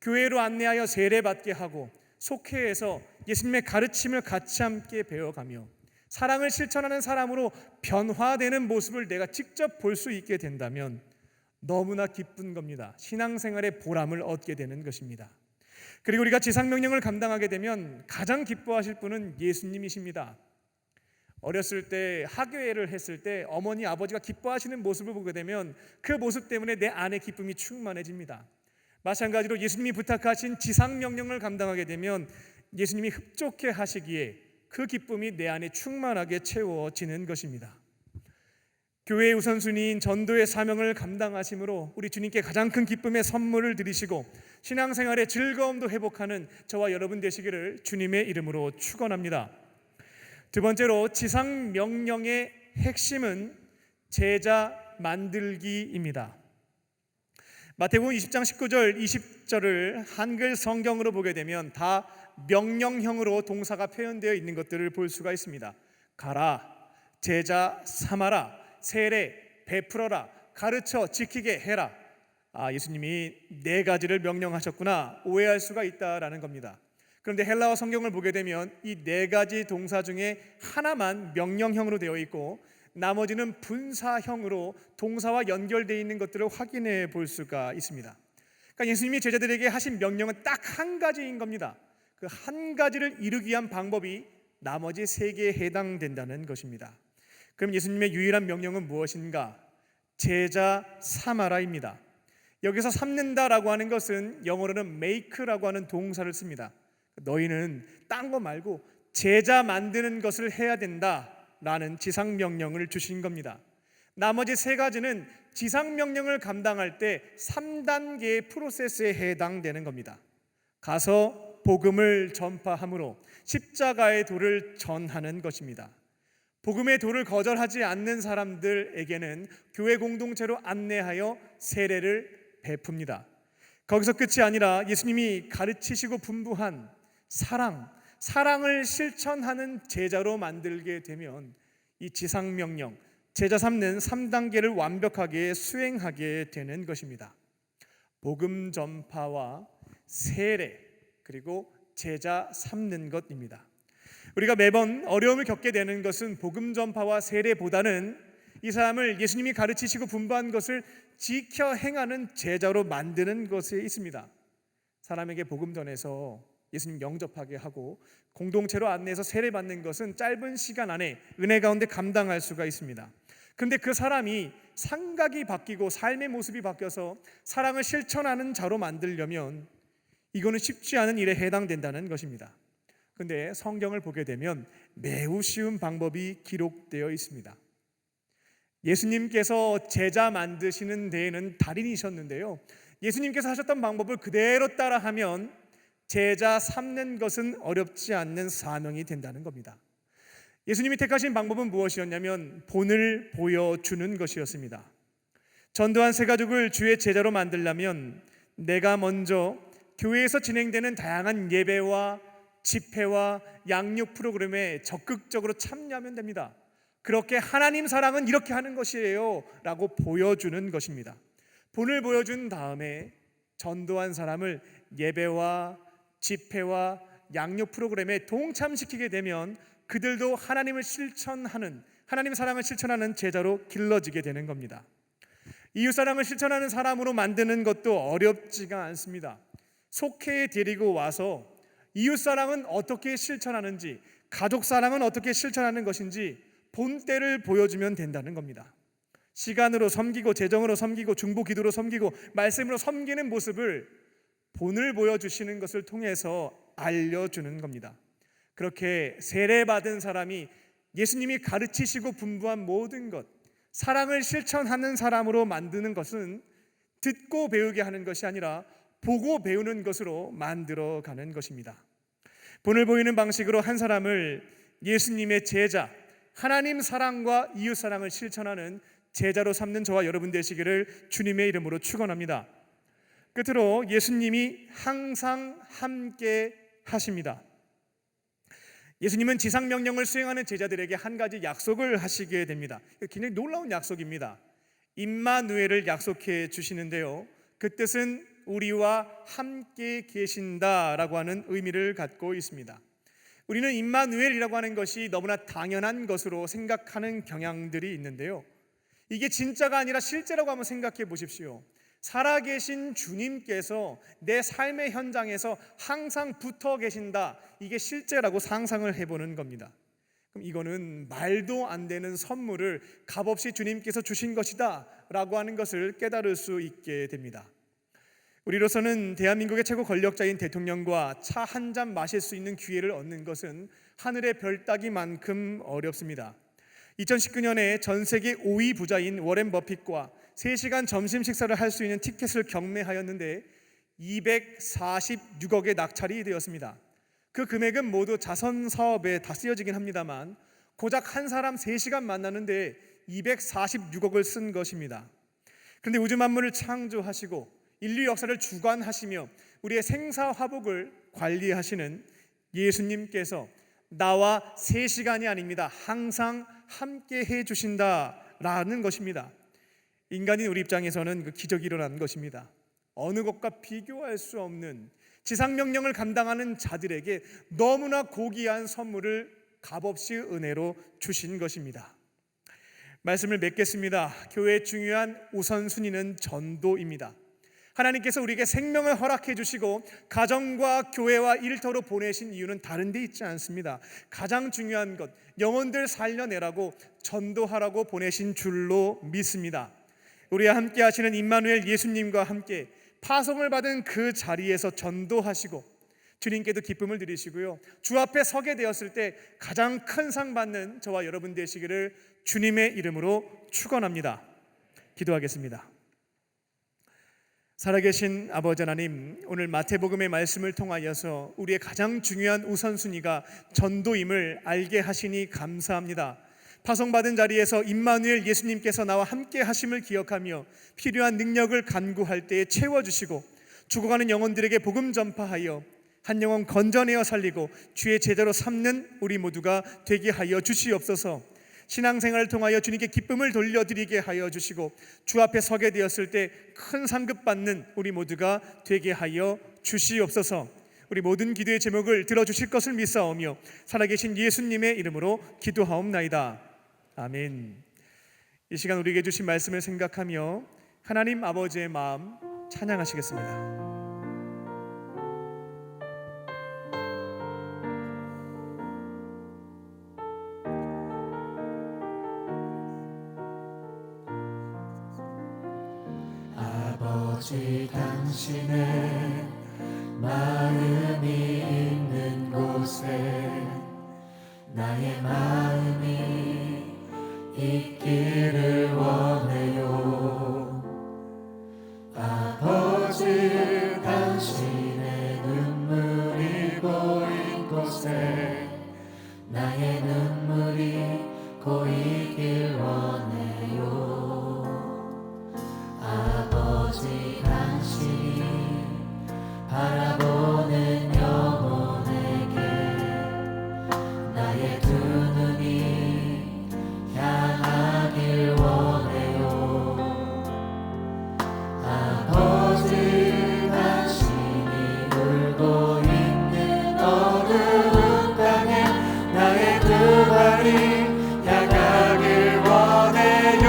교회로 안내하여 세례받게 하고 속회에서 예수님의 가르침을 같이 함께 배워가며 사랑을 실천하는 사람으로 변화되는 모습을 내가 직접 볼 수 있게 된다면 너무나 기쁜 겁니다. 신앙생활의 보람을 얻게 되는 것입니다. 그리고 우리가 지상명령을 감당하게 되면 가장 기뻐하실 분은 예수님이십니다. 어렸을 때 학예를 했을 때 어머니 아버지가 기뻐하시는 모습을 보게 되면 그 모습 때문에 내 안에 기쁨이 충만해집니다. 마찬가지로 예수님이 부탁하신 지상명령을 감당하게 되면 예수님이 흡족해 하시기에 그 기쁨이 내 안에 충만하게 채워지는 것입니다. 교회의 우선순위인 전도의 사명을 감당하심으로 우리 주님께 가장 큰 기쁨의 선물을 드리시고 신앙생활의 즐거움도 회복하는 저와 여러분 되시기를 주님의 이름으로 축원합니다. 두 번째로 지상명령의 핵심은 제자 만들기입니다. 마태복음 20장 19절 20절을 한글 성경으로 보게 되면 다 명령형으로 동사가 표현되어 있는 것들을 볼 수가 있습니다. 가라, 제자 삼아라, 세례, 베풀어라, 가르쳐 지키게 해라. 예수님이 네 가지를 명령하셨구나 오해할 수가 있다라는 겁니다. 그런데 헬라어 성경을 보게 되면 이 네 가지 동사 중에 하나만 명령형으로 되어 있고 나머지는 분사형으로 동사와 연결되어 있는 것들을 확인해 볼 수가 있습니다. 그러니까 예수님이 제자들에게 하신 명령은 딱 한 가지인 겁니다. 그 한 가지를 이루기 위한 방법이 나머지 세 개에 해당된다는 것입니다. 그럼 예수님의 유일한 명령은 무엇인가? 제자 삼아라입니다. 여기서 삼는다라고 하는 것은 영어로는 make라고 하는 동사를 씁니다. 너희는 딴 거 말고 제자 만드는 것을 해야 된다라는 지상명령을 주신 겁니다. 나머지 세 가지는 지상명령을 감당할 때 3단계의 프로세스에 해당되는 겁니다. 가서 복음을 전파함으로 십자가의 도를 전하는 것입니다. 복음의 도를 거절하지 않는 사람들에게는 교회 공동체로 안내하여 세례를 베풉니다. 거기서 끝이 아니라 예수님이 가르치시고 분부한 사랑을 실천하는 제자로 만들게 되면 이 지상명령, 제자 삼는 3단계를 완벽하게 수행하게 되는 것입니다. 복음 전파와 세례 그리고 제자 삼는 것입니다. 우리가 매번 어려움을 겪게 되는 것은 복음 전파와 세례보다는 이 사람을 예수님이 가르치시고 분부한 것을 지켜 행하는 제자로 만드는 것에 있습니다. 사람에게 복음 전해서 예수님 영접하게 하고 공동체로 안내해서 세례받는 것은 짧은 시간 안에 은혜 가운데 감당할 수가 있습니다. 그런데 그 사람이 생각이 바뀌고 삶의 모습이 바뀌어서 사랑을 실천하는 자로 만들려면 이거는 쉽지 않은 일에 해당된다는 것입니다. 그런데 성경을 보게 되면 매우 쉬운 방법이 기록되어 있습니다. 예수님께서 제자 만드시는 데에는 달인이셨는데요, 예수님께서 하셨던 방법을 그대로 따라하면 제자 삼는 것은 어렵지 않는 사명이 된다는 겁니다. 예수님이 택하신 방법은 무엇이었냐면 본을 보여주는 것이었습니다. 전도한 세 가족을 주의 제자로 만들려면 내가 먼저 교회에서 진행되는 다양한 예배와 집회와 양육 프로그램에 적극적으로 참여하면 됩니다. 그렇게 하나님 사랑은 이렇게 하는 것이에요 라고 보여주는 것입니다. 본을 보여준 다음에 전도한 사람을 예배와 집회와 양육 프로그램에 동참시키게 되면 그들도 하나님을 실천하는, 하나님 사랑을 실천하는 제자로 길러지게 되는 겁니다. 이웃사랑을 실천하는 사람으로 만드는 것도 어렵지가 않습니다. 속회에 데리고 와서 이웃사랑은 어떻게 실천하는지, 가족사랑은 어떻게 실천하는 것인지 본때를 보여주면 된다는 겁니다. 시간으로 섬기고 재정으로 섬기고 중보기도로 섬기고 말씀으로 섬기는 모습을 본을 보여주시는 것을 통해서 알려주는 겁니다. 그렇게 세례받은 사람이 예수님이 가르치시고 분부한 모든 것, 사랑을 실천하는 사람으로 만드는 것은 듣고 배우게 하는 것이 아니라 보고 배우는 것으로 만들어가는 것입니다. 본을 보이는 방식으로 한 사람을 예수님의 제자, 하나님 사랑과 이웃 사랑을 실천하는 제자로 삼는 저와 여러분 되시기를 주님의 이름으로 축원합니다. 끝으로 예수님이 항상 함께 하십니다. 예수님은 지상명령을 수행하는 제자들에게 한 가지 약속을 하시게 됩니다. 굉장히 놀라운 약속입니다. 임마누엘을 약속해 주시는데요, 그 뜻은 우리와 함께 계신다라고 하는 의미를 갖고 있습니다. 우리는 임마누엘이라고 하는 것이 너무나 당연한 것으로 생각하는 경향들이 있는데요, 이게 진짜가 아니라 실제라고 한번 생각해 보십시오. 살아계신 주님께서 내 삶의 현장에서 항상 붙어 계신다. 이게 실제라고 상상을 해보는 겁니다. 그럼 이거는 말도 안 되는 선물을 값없이 주님께서 주신 것이다 라고 하는 것을 깨달을 수 있게 됩니다. 우리로서는 대한민국의 최고 권력자인 대통령과 차 한 잔 마실 수 있는 기회를 얻는 것은 하늘의 별 따기만큼 어렵습니다. 2019년에 전 세계 5위 부자인 워렌 버핏과 3시간 점심 식사를 할 수 있는 티켓을 경매하였는데 246억의 낙찰이 되었습니다. 그 금액은 모두 자선 사업에 다 쓰여지긴 합니다만 고작 한 사람 3시간 만나는데 246억을 쓴 것입니다. 그런데 우주 만물을 창조하시고 인류 역사를 주관하시며 우리의 생사화복을 관리하시는 예수님께서 나와 3시간이 아닙니다. 항상 함께 해주신다라는 것입니다. 인간인 우리 입장에서는 그 기적이 일어난 것입니다. 어느 것과 비교할 수 없는 지상명령을 감당하는 자들에게 너무나 고귀한 선물을 값없이 은혜로 주신 것입니다. 말씀을 맺겠습니다. 교회의 중요한 우선순위는 전도입니다. 하나님께서 우리에게 생명을 허락해 주시고 가정과 교회와 일터로 보내신 이유는 다른 데 있지 않습니다. 가장 중요한 것, 영혼들 살려내라고 전도하라고 보내신 줄로 믿습니다. 우리와 함께 하시는 임마누엘 예수님과 함께 파송을 받은 그 자리에서 전도하시고 주님께도 기쁨을 드리시고요, 주 앞에 서게 되었을 때 가장 큰 상 받는 저와 여러분 되시기를 주님의 이름으로 축원합니다. 기도하겠습니다. 살아계신 아버지 하나님, 오늘 마태복음의 말씀을 통하여서 우리의 가장 중요한 우선순위가 전도임을 알게 하시니 감사합니다. 파송받은 자리에서 임마누엘 예수님께서 나와 함께 하심을 기억하며 필요한 능력을 간구할 때에 채워주시고 죽어가는 영혼들에게 복음 전파하여 한 영혼 건져내어 살리고 주의 제자로 삼는 우리 모두가 되게 하여 주시옵소서. 신앙생활을 통하여 주님께 기쁨을 돌려드리게 하여 주시고 주 앞에 서게 되었을 때 큰 상급 받는 우리 모두가 되게 하여 주시옵소서. 우리 모든 기도의 제목을 들어주실 것을 믿사오며 살아계신 예수님의 이름으로 기도하옵나이다. 아멘. 이 시간 우리에게 주신 말씀을 생각하며 하나님 아버지의 마음 찬양하시겠습니다. 아버지, 당신의 마음이 있는 곳에 나의 마음이 있기를 원해요. 아버지, 당신의 눈물이 고인 곳에 나의 눈물이 고이길 원해요. 아버지, 당신이 바라보는 영혼에게 나의 두 눈이 향하길 원해요. 아버지, 당신이 울고 있는 어두운 땅에 나의 두 발이 향하길 원해요.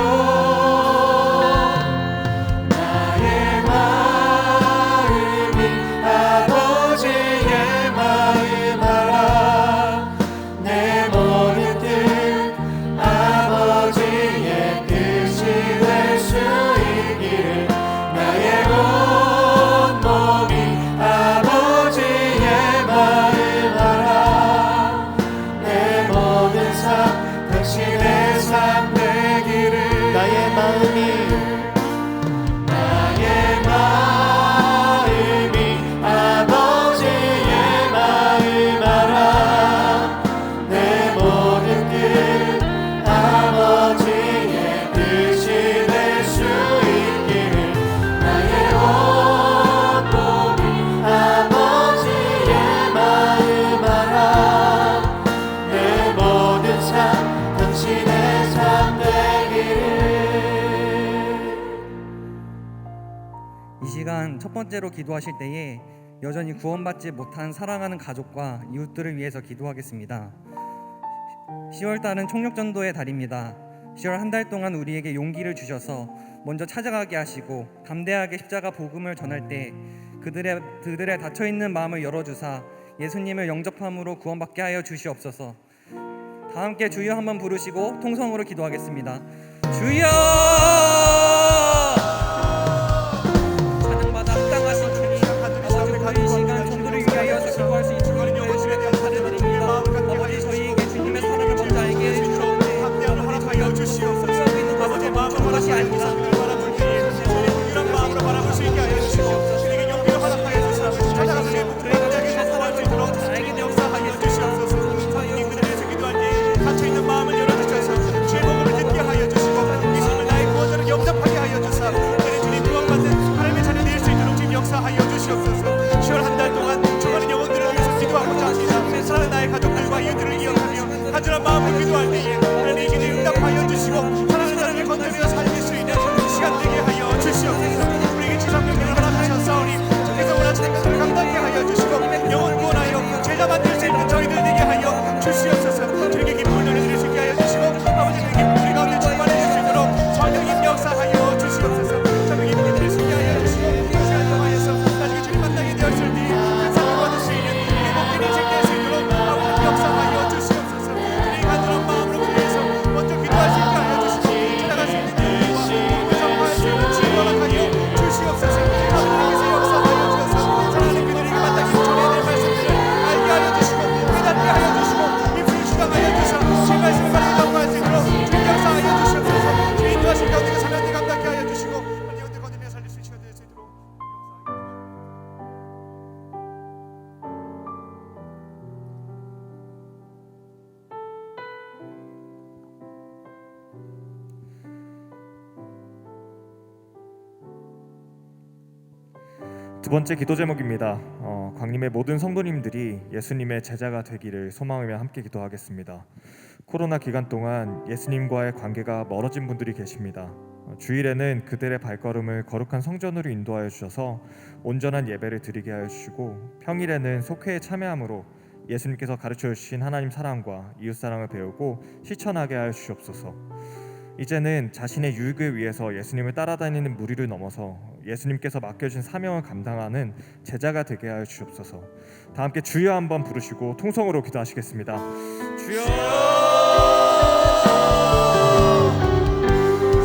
첫 번째로 기도하실 때에 여전히 구원받지 못한 사랑하는 가족과 이웃들을 위해서 기도하겠습니다. 10월달은 총력전도의 달입니다. 10월 한 달 동안 우리에게 용기를 주셔서 먼저 찾아가게 하시고 담대하게 십자가 복음을 전할 때 그들의 닫혀 있는 마음을 열어주사 예수님을 영접함으로 구원받게 하여 주시옵소서. 다 함께 주여 한번 부르시고 통성으로 기도하겠습니다. 주여! 찬양받아 합당하신 주님, 아버지 이 시간 전도를 위하여 기도할 수 있도록 주님의 감사를 드립니다. 아버지 저희에게 주님의 사랑을 먼저 알게 해주셨는데 아버지 저희가 있는 것을 멈춘 것이 아닙니다. 이런 마음으로 바라볼 수 있게 하여 주시고 그에게 용기를 허락하여 주시고 찾아가서 내 복음을 전하게 사랑할 수 있도록 주님 역사하여 주시옵소서. 하나님 그들에서 기도할 때 닫혀있는 마음을 열어주셔서 주의 복음을 듣게 하여 주시고 예수님을 나의 구원자로 영접하게 하여 주사 그들의 주님 구원받는 하나님의 자녀 될 수 있도록 주님 역사하여 주시옵소서. 10월 한 달 동안 죽어가는 영혼들을 위해서 기도하고자 합니다. 사랑하는 나의 가족들과 이웃들을 기억하며 간절한 마음으로 기도할 때에 하나님 기도에 응답하여 주시고 사랑하는 자들을 건드려 살릴 수 있는 시간 되게 하여 주시옵소서. 우리에게 지상명령을 허락하셨사오니 주께서 원하시는 것을 감당케 하여 주시고 영혼 구원하여 제자 만들 수 있는 저희들 되게 하여 주시옵소서. 주님께 기쁨을 돌려드릴 수 있게 하여 주시고 아버지의 기쁨 우리 가운데 충만해 줄 수 있도록 성령님 역사하여 주시옵소서. 저녁에 기쁨을 드릴 수 있게 하여 주시고 이 시간 동안에서 나중에 주님 만나게 되었을 때 감사를 받을 수 있는 우리 목표를 책될 수 있도록 아버지 역사하여 주시옵소서. 우리 간절한 마음으로 위해서 먼저 기도할 수 있게 하여 주시고 찾아갈 수 있는 기회와 전파할 수 있는 지혜를 허락하여 주시옵소서. 아버지께서 역사하여 주셔서 사랑하는 그들에게 마땅히 전해야 될 말씀들을 알게 하여 주시고 깨닫게 하여 주시고 입술을 주장하여 주셔 주의 말씀을 바르게 전파할 수 있도록 주님 역사하여 주시옵소서. 주의 인도하신 가운데 사명을 감당케 하여 주시고 우리 영혼들 건드려 살릴 수 있는 시간 될 수 있도록 두 번째 기도 제목입니다. 광림의 모든 성도님들이 예수님의 제자가 되기를 소망하며 함께 기도하겠습니다. 코로나 기간 동안 예수님과의 관계가 멀어진 분들이 계십니다. 주일에는 그들의 발걸음을 거룩한 성전으로 인도하여 주셔서 온전한 예배를 드리게 하여 주시고 평일에는 속회에 참여함으로 예수님께서 가르쳐 주신 하나님 사랑과 이웃 사랑을 배우고 실천하게 하여 주시옵소서. 이제는 자신의 유익을 위해서 예수님을 따라다니는 무리를 넘어서 예수님께서 맡겨준 사명을 감당하는 제자가 되게 하여 주옵소서. 다 함께 주여 한번 부르시고 통성으로 기도하시겠습니다. 주여!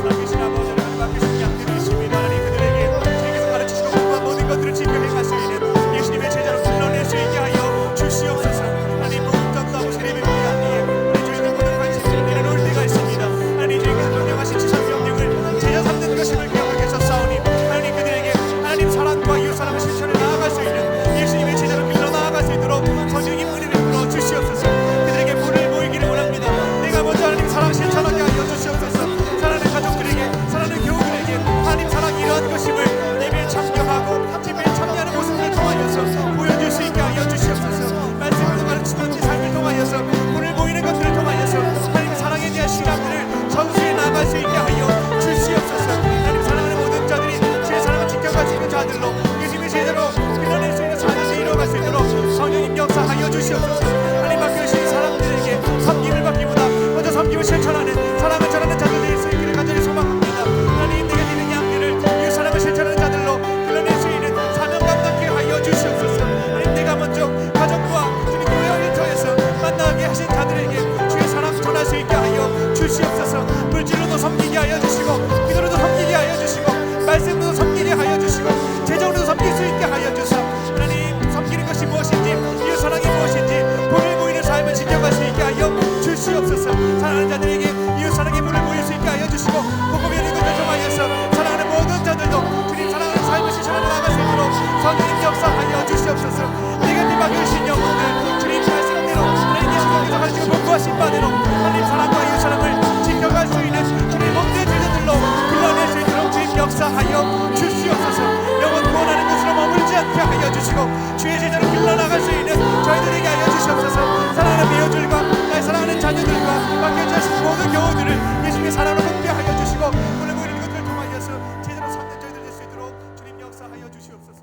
살아계신 아버지 하나님 맡기신 양들이 있습니다. 하나님 그들에게 주님께서 가르치시고 공부한 모든 것들을 지켜 행할 수 있는 예수님의 제자로 불러낼 수 있게 하여 주시옵소서. 하나님 복음 전도하고 세례를 위한 때에 우리 주인들 모든 관심을 내려놓을 때가 있습니다. 하나님 주님께서 명령하신 지상 명령을 제자 삼는 것임을 기억하게 하셨사오니 하나님 그들에게 하나님 사랑과 이웃 사랑을 실천해 나아갈 수 있는 예수님의 제자로 밀러 나아갈 수 있도록 성령님 은혜를 불어 주시옵소서. 그들에게 불을 보이기를 원합니다. 내가 먼저 하나님 사랑 실천하게 하여 주시옵소서. 사랑하는 가족들에게 사랑하는 교우들에게 하나님 사랑 이러한 것임을 예배에 참여하고 집회에 참여하는 모습을 통하여서 보여줄 수 있게 하여 주시옵소서. 말씀으로 가르치던 이 삶을 통하여서 오늘 모이는 것들을 통하여서 하나님 사랑에 대한 시간들을 전수해 나갈 수 있게 하여 주시옵소서. 하나님 사랑하는 모든 자들이 제 사랑을 지켜갈 수 있는 자들로 예수님의 제자로 밀어낼 수 있는 자들을 이뤄갈 수 있도록 성령님 역사하여 주시옵소서. 하나님 맡겨주신 사람들에게 섬김을 받기보다 먼저 섬김을 실천하는 사랑을 전하는 자들 될 수 있기를 간절히 소망합니다. 하나님 내가 드리는 양들을 이 사랑을 실천하는 자들로 밀어낼 수 있는 사명 감당케 하여 주시옵소서. 하나님 내가 먼저 가정과 주님 교회 일터에서 만나게 하신 자들에게 주의 사랑 전할 수 있게 하여 주시옵소서. 물질로도 섬기게 하여 주시고 기도로도 섬기게 하여 주시고 말씀으로도 섬기게 하여 주시고 재정으로도 섬길 수 있게 하여 주시고 하나님 섬기는 것이 무엇인지 이웃 사랑이 무엇인지 본을 보이는 삶을 지켜갈 수 있게 하여 주시옵소서. 사랑하는 자들에게 이웃 사랑의 본을 보일 수 있게 하여 주시고 복음의 이것을 통하여서 사랑하는 모든 자들도 주님 사랑하는 삶을 실천하며 나아갈 수 있도록 성령님 역사하여 주시옵소서. 내가 네 맡겨주신 영혼들 주님 말씀대로 하나님의 성령께서 가르치고 공부하신 바대로 하나님 사랑과 이웃 사랑을 지켜갈 수 있는 주님 몸된 제자들로 불러낼 수 있도록 주님 역사하여 주시옵소서. 영혼 구원하는 것으로 머물지 않게 하여 주시고 주의 제자로 불러나갈 수 있는 저희들에게 하여 주시옵소서. 사랑하는 배우들과 나의 사랑하는 자녀들과 맡겨주신 모든 교우들을 예수님의 사랑으로 함께 하여 주시고 오늘 모이는 것들을 통하여서 제자로 삼는 저희들 될 수 있도록 주님 역사하여 주시옵소서.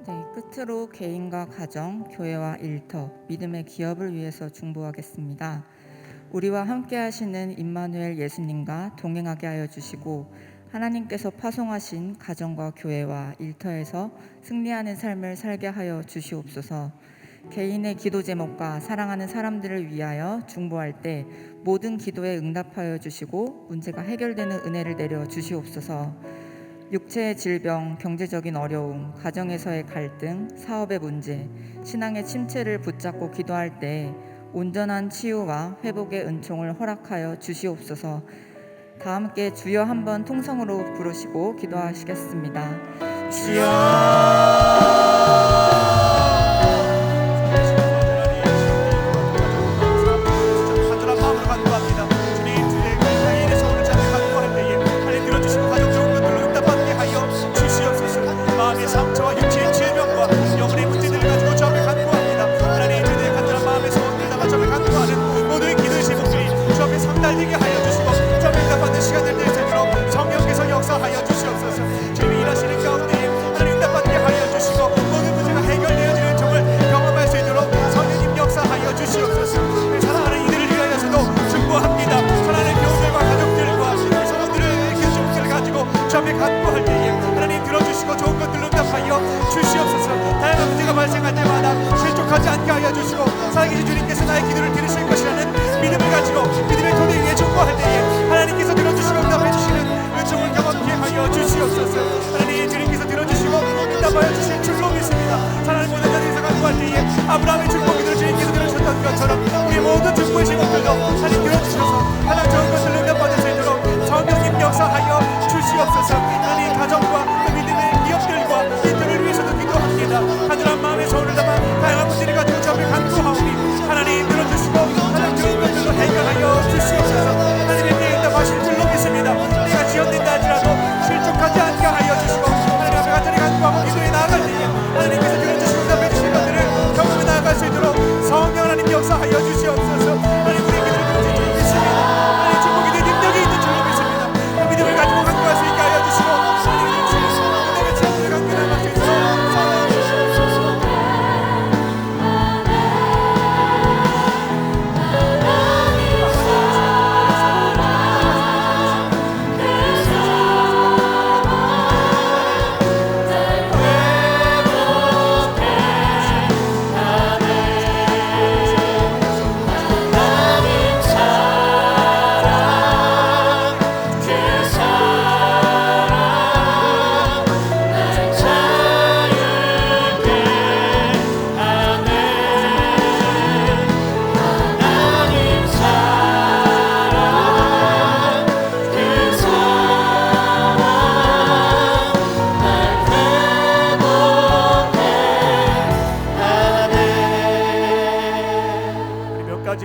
네, 끝으로 개인과 가정, 교회와 일터, 믿음의 기업을 위해서 중보하겠습니다. 우리와 함께 하시는 임마누엘 예수님과 동행하게 하여 주시고 하나님께서 파송하신 가정과 교회와 일터에서 승리하는 삶을 살게 하여 주시옵소서. 개인의 기도 제목과 사랑하는 사람들을 위하여 중보할 때 모든 기도에 응답하여 주시고 문제가 해결되는 은혜를 내려 주시옵소서. 육체의 질병, 경제적인 어려움, 가정에서의 갈등, 사업의 문제, 신앙의 침체를 붙잡고 기도할 때 온전한 치유와 회복의 은총을 허락하여 주시옵소서. 다 함께 주여 한번 통성으로 부르시고 기도하시겠습니다. 간절한 마음으로 간구합니다. 주님, 주의 개인의 소원을 찾아 간구할 때에 하나님 들어주시고 가정 좋은 것들로 응답받게 하여 주시옵소서. 마음의 상처와 육체의 질병과 영혼의 문제들을 가지고 주 앞에 간구합니다. 하나님, 주의 간절한 마음의 소원들 다가 주 앞에 간구하는 모든 기도의 제목들이 주 앞에 상달되게 하여 주시고 주 앞에 응답받는 시간을 낼 수 있도록 성령께서 역사하여 주시옵소서. 주님이 일하시는 가운데에 하나님 응답받게 하여 주시고 모든 문제가 해결되어지는 점을 경험할 수 있도록 성령님 역사하여 주시옵소서. 사랑하는 이들을 위하여서도 중보합니다. 사랑하는 교우들과 가족들과 성도들의 기도를 가지고 주 앞에 간구할 때에 하나님 들어주시고 좋은 것들로 응답하여 주시옵소서. 다양한 문제가 발생할 때마다 실족하지 않게 하여 주시고 살아계신 주님께서 나의 기도를 들으실 것이라는 믿음을 가지고 믿음의 토대 위에 중보할 때에 하나님께서 들어주시고 응답해 주시는 은총을 경험케 하여 주시옵소서. 하나님, 주님께서 들어주시고 응답하여 주실 줄로 믿습니다. 사랑하는 모든 자들에서 간구할 때에 아브라함의 축복 기도를 주님께서 들으셨던 것처럼 우리 모든 축복의 제목들도 하나님 들어주셔서 가장 좋은 것을 응답받을 수 있도록 성령님 역사하여 주시옵소서. 하나님, 가정과 믿음의 기업들과 인들을 위해서도 기도합니다. 간절한 마음의 소원을 담아 다양한 문제를 가지고 주 앞에 간구하오니 하나님 들어주시고 가장 좋은 것들로 해결하여 주시옵소서. 하나님의 때에 응답하실 줄로 믿습니다. 내가 지연된다 할지라도 실족하지 않게 하여 주시고 하나님 앞에 간절히 간구하고 기도에 나아갈 때에 하나님께서 들어주시고 응답해 주실 것들을 경험해 나아갈 수 있도록 성령 하나님 역사하여 주시옵소서. 하나님, 우리의 기도를 들으실 줄 믿습니다. 하나님, 축복이 될 능력이 있는 줄로 믿습니다. 그 믿음을 가지고 간구할 수 있게 하여 주시고 하나님, 우리의 체험을 간구해 나갈 수 있도록 성령 주시옵소서.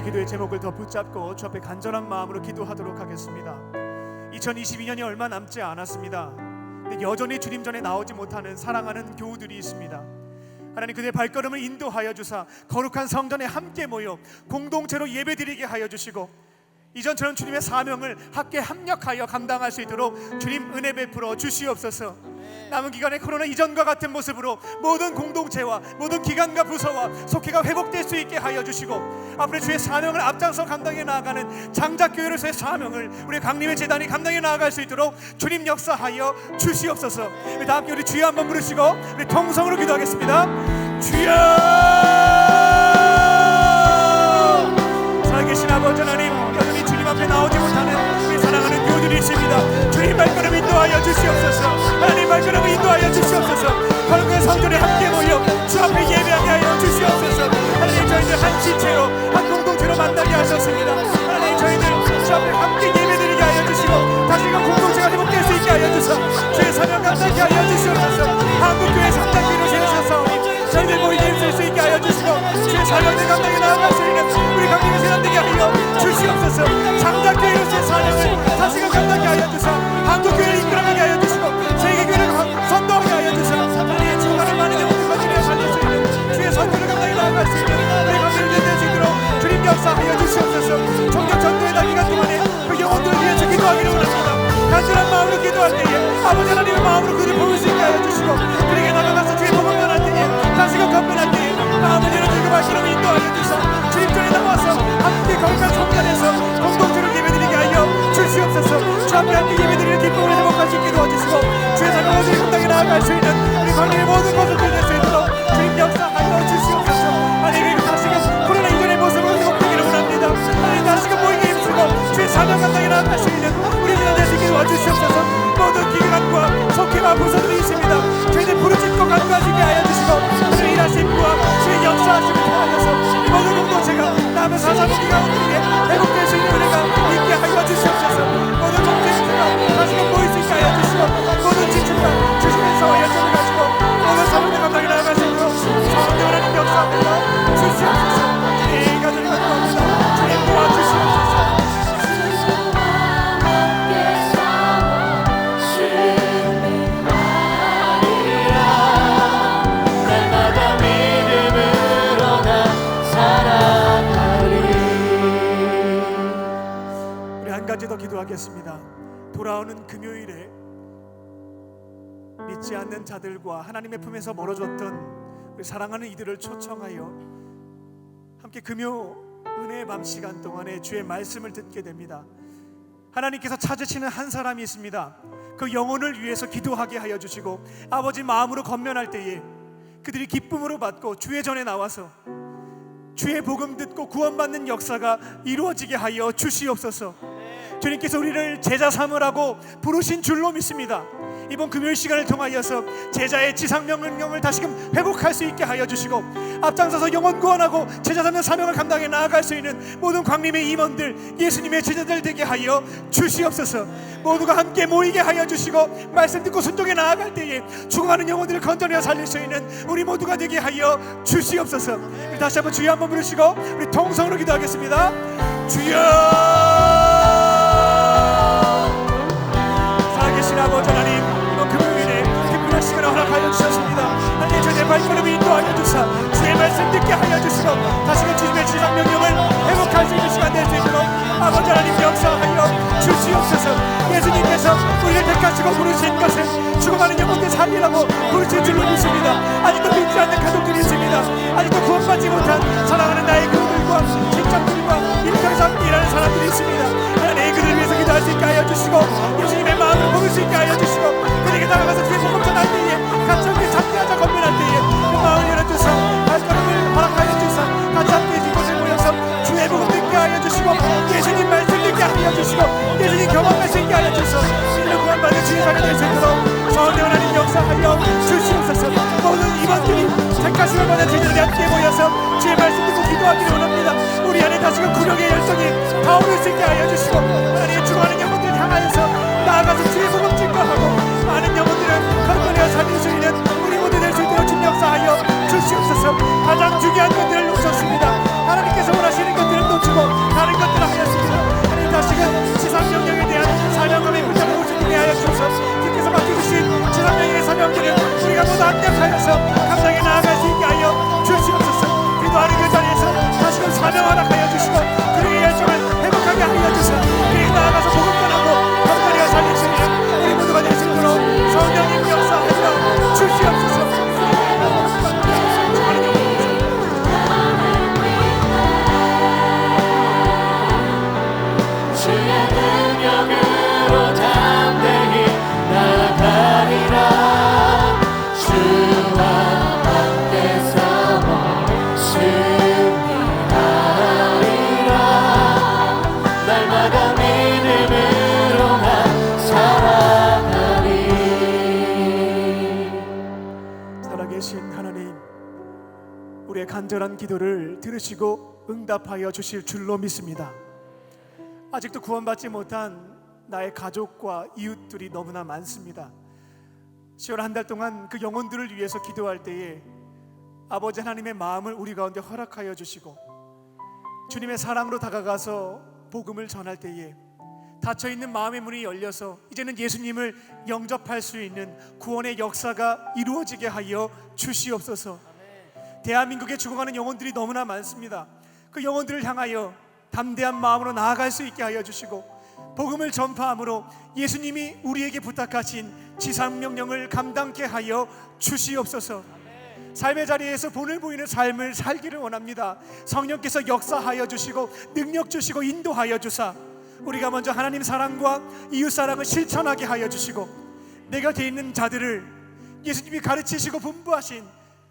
기도의 제목을 더 붙잡고 주 앞에 간절한 마음으로 기도하도록 하겠습니다. 2022년이 얼마 남지 않았습니다. 근데 여전히 주님 전에 나오지 못하는 사랑하는 교우들이 있습니다. 하나님, 그들의 발걸음을 인도하여 주사 거룩한 성전에 함께 모여 공동체로 예배드리게 하여 주시고 이전처럼 주님의 사명을 함께 합력하여 감당할 수 있도록 주님 은혜 베풀어 주시옵소서. 남은 기간에 코로나 이전과 같은 모습으로 모든 공동체와 모든 기관과 부서와 속회가 회복될 수 있게 하여 주시고 앞으로 주의 사명을 앞장서 감당해 나아가는 장작교회로서의 사명을 우리 강림의 재단이 감당해 나아갈 수 있도록 주님 역사하여 주시옵소서. 다 함께 우리 주여 한번 부르시고 우리 통성으로 기도하겠습니다. 주여! 살아계신 아버지 하나님, 여전히 주님 앞에 나오지 못하는 우리 사랑하는 교우들이 있습니다. 주님 발걸음 인도하여 주시옵소서. 하나님 발걸음을 인도하여 주시옵소서. 거룩한 성전에 함께 모여 주 앞에 예배하게 하여 주시옵소서. 하나님, 저희들 한 지체로 한 공동체로 만나게 하셨습니다. 하나님, 저희들 주 앞에 함께 예배드리게 하여 주시고 다시금 공동체가 회복될 수 있게 하여 주셔서 주의 사명 감당케 하여 주시옵소서. 한국교회 성장기로 세우셨사오니 저희들 모이게 있을 수 있게 하여 주시고 주의 사명을 감당해 나아갈 수 있는 우리 강림의 세단되게 하여 주시옵소서. 장작교회로서의 사명을 다시금 감당케 하여 주셔서 한국교회를 이끌어가게 하여 주시고 세계교회를 선도하게 하여 주셔서 하나님의 충만한 많은 영혼을 거치며 살릴 수 있는 주의 선교를 감당해 나아갈 수 있는 우리 강림을 될 수 있도록 주님 역사하여 주시옵소서. 총력 전도의 단기간 동안에 그 영혼들을 위해서 기도하기를 원합니다. 간절한 마음으로 기도할 때에 아버지 하나님의 마음으로 그를 보일 수 있게 하여 주시고 그에게 나가가서 주의 복음을 전할 때에 다시금 건면할 때에 마음을 열어주고 발걸음을 인도하여 주셔서 주님 전에 나와서 함께 거룩한 성전에서 제자하며 사사는 이 가운데 회복될 수 있는 은혜가 있게 하여 주시옵소서. 모든 정체들과 다시금 모일 수 있게 하여 주시고 모든 지침과 주시면서 열정을 가지고 모든 사람들 감당해 나아갈 수 있도록 성령 하나님 역사하며 주시옵소서. 이 가정을 감사합니다. 주님 도와주시옵소서. 우리 한 가지 더 기도하겠습니다. 돌아오는 금요일에 믿지 않는 자들과 하나님의 품에서 멀어졌던 우리 사랑하는 이들을 초청하여 함께 금요 은혜의 밤 시간 동안에 주의 말씀을 듣게 됩니다. 하나님께서 찾으시는 한 사람이 있습니다. 그 영혼을 위해서 기도하게 하여 주시고 아버지 마음으로 건면할 때에 그들이 기쁨으로 받고 주의 전에 나와서 주의 복음 듣고 구원받는 역사가 이루어지게 하여 주시옵소서. 주님께서 우리를 제자 삼으라고 부르신 줄로 믿습니다. 이번 금요일 시간을 통하여서 제자의 지상명령을 다시금 회복할 수 있게 하여 주시고 앞장서서 영혼 구원하고 제자 삼는 사명을 감당해 나아갈 수 있는 모든 광림의 임원들, 예수님의 제자들 되게 하여 주시옵소서. 모두가 함께 모이게 하여 주시고 말씀 듣고 순종해 나아갈 때에 죽어가는 영혼들을 건져내어 살릴 수 있는 우리 모두가 되게 하여 주시옵소서. 우리 다시 한번 주여 한번 부르시고 우리 통성으로 기도하겠습니다. 주여, 살아계신 아버지 하나님, 이번 금요일에 특별한 시간을 허락하여 주셨습니다. 하나님, 주의 발걸음을 인도하여 주사 주의 말씀 듣게 하여 주시고 다시금 주님의 지상명령을 회복할 수 있는 시간 될 수 있도록 아버지 하나님 역사하여 주시옵소서. 예수님께서 우리를 택하시고 부르신 것은 죽어가는 영혼들 살리라고 부르신 줄로 믿습니다. 아직도 믿지 않는 가족들이 있습니다. 아직도 구원받지 못한 사랑하는 나의 그들과 직장들과 일터에서 함께 일하는 사람들이 있습니다. 하나님, 그들을 위해서 기도할 수 있게 하여 주시고 예수님의 마음을 보일 수 있게 하여 주시고 그에게 다가가서 주의 복음 전할 때에 같이 함께 참여하자 건면할 때에 그 마음을 열어주사 발걸음을 허락하여 주사 같이 함께 이곳에 모여서 주의 복음 듣게 하여 주시고 예수님 말씀 듣게 하여 주시고 예수님 경험할 수 있게 하여 주시고 이를 구원받는 주의 자녀 될 수 있도록 성령 하나님 역사하여 주시옵소서. 모든 임원들이 택하심을 받은 제자들이 함께 모여서 주의 말씀 듣고 기도하기를 원합니다. 우리 안에 다시금 구력의 열정이 타오를 수 있게 하여 주시고 하나님, 죽어가는 영혼들을 향하여서 나아가서 주의 복음 증거하고 많은 영혼들을 건져내어 살릴 수 있는 우리 모두 될 수 있도록 주님 역사하여 주시옵소서. 가장 중요한 것들을 놓쳤습니다. 하나님께서 원하시는 것들을 놓치고 다른 것들을 하였습니다. 하나님, 다시금 지상명령에 대한 사명감의 문장을 우주하게 하여 주셔서 주께서 맡겨주신 지상명령의 사명들을 우리가 모두 합력하여서 감당해 나아갈 수 있게 하여 주시옵소서. 기도하는 그 자리에서 다시금 사명 허락하여 주시고 그들의 열정을 회복하게 하여 주셔서 그에게 나아가서 복음 전하고 건져내어 살릴 수 있는 우리 모두가 될 수 있도록 성령님 역사하여 주시옵소서. 살아계신 하나님, 우리의 간절한 기도를 들으시고 응답하여 주실 줄로 믿습니다. 아직도 구원받지 못한 나의 가족과 이웃들이 너무나 많습니다. 10월 한 달 동안 그 영혼들을 위해서 기도할 때에 아버지 하나님의 마음을 우리 가운데 허락하여 주시고 주님의 사랑으로 다가가서 복음을 전할 때에 닫혀있는 마음의 문이 열려서 이제는 예수님을 영접할 수 있는 구원의 역사가 이루어지게 하여 주시옵소서. 대한민국에 죽어가는 영혼들이 너무나 많습니다. 그 영혼들을 향하여 담대한 마음으로 나아갈 수 있게 하여 주시고 복음을 전파함으로 예수님이 우리에게 부탁하신 지상명령을 감당케 하여 주시옵소서. 삶의 자리에서 본을 보이는 삶을 살기를 원합니다. 성령께서 역사하여 주시고 능력 주시고 인도하여 주사 우리가 먼저 하나님 사랑과 이웃 사랑을 실천하게 하여 주시고 내 곁에 있는 자들을 예수님이 가르치시고 분부하신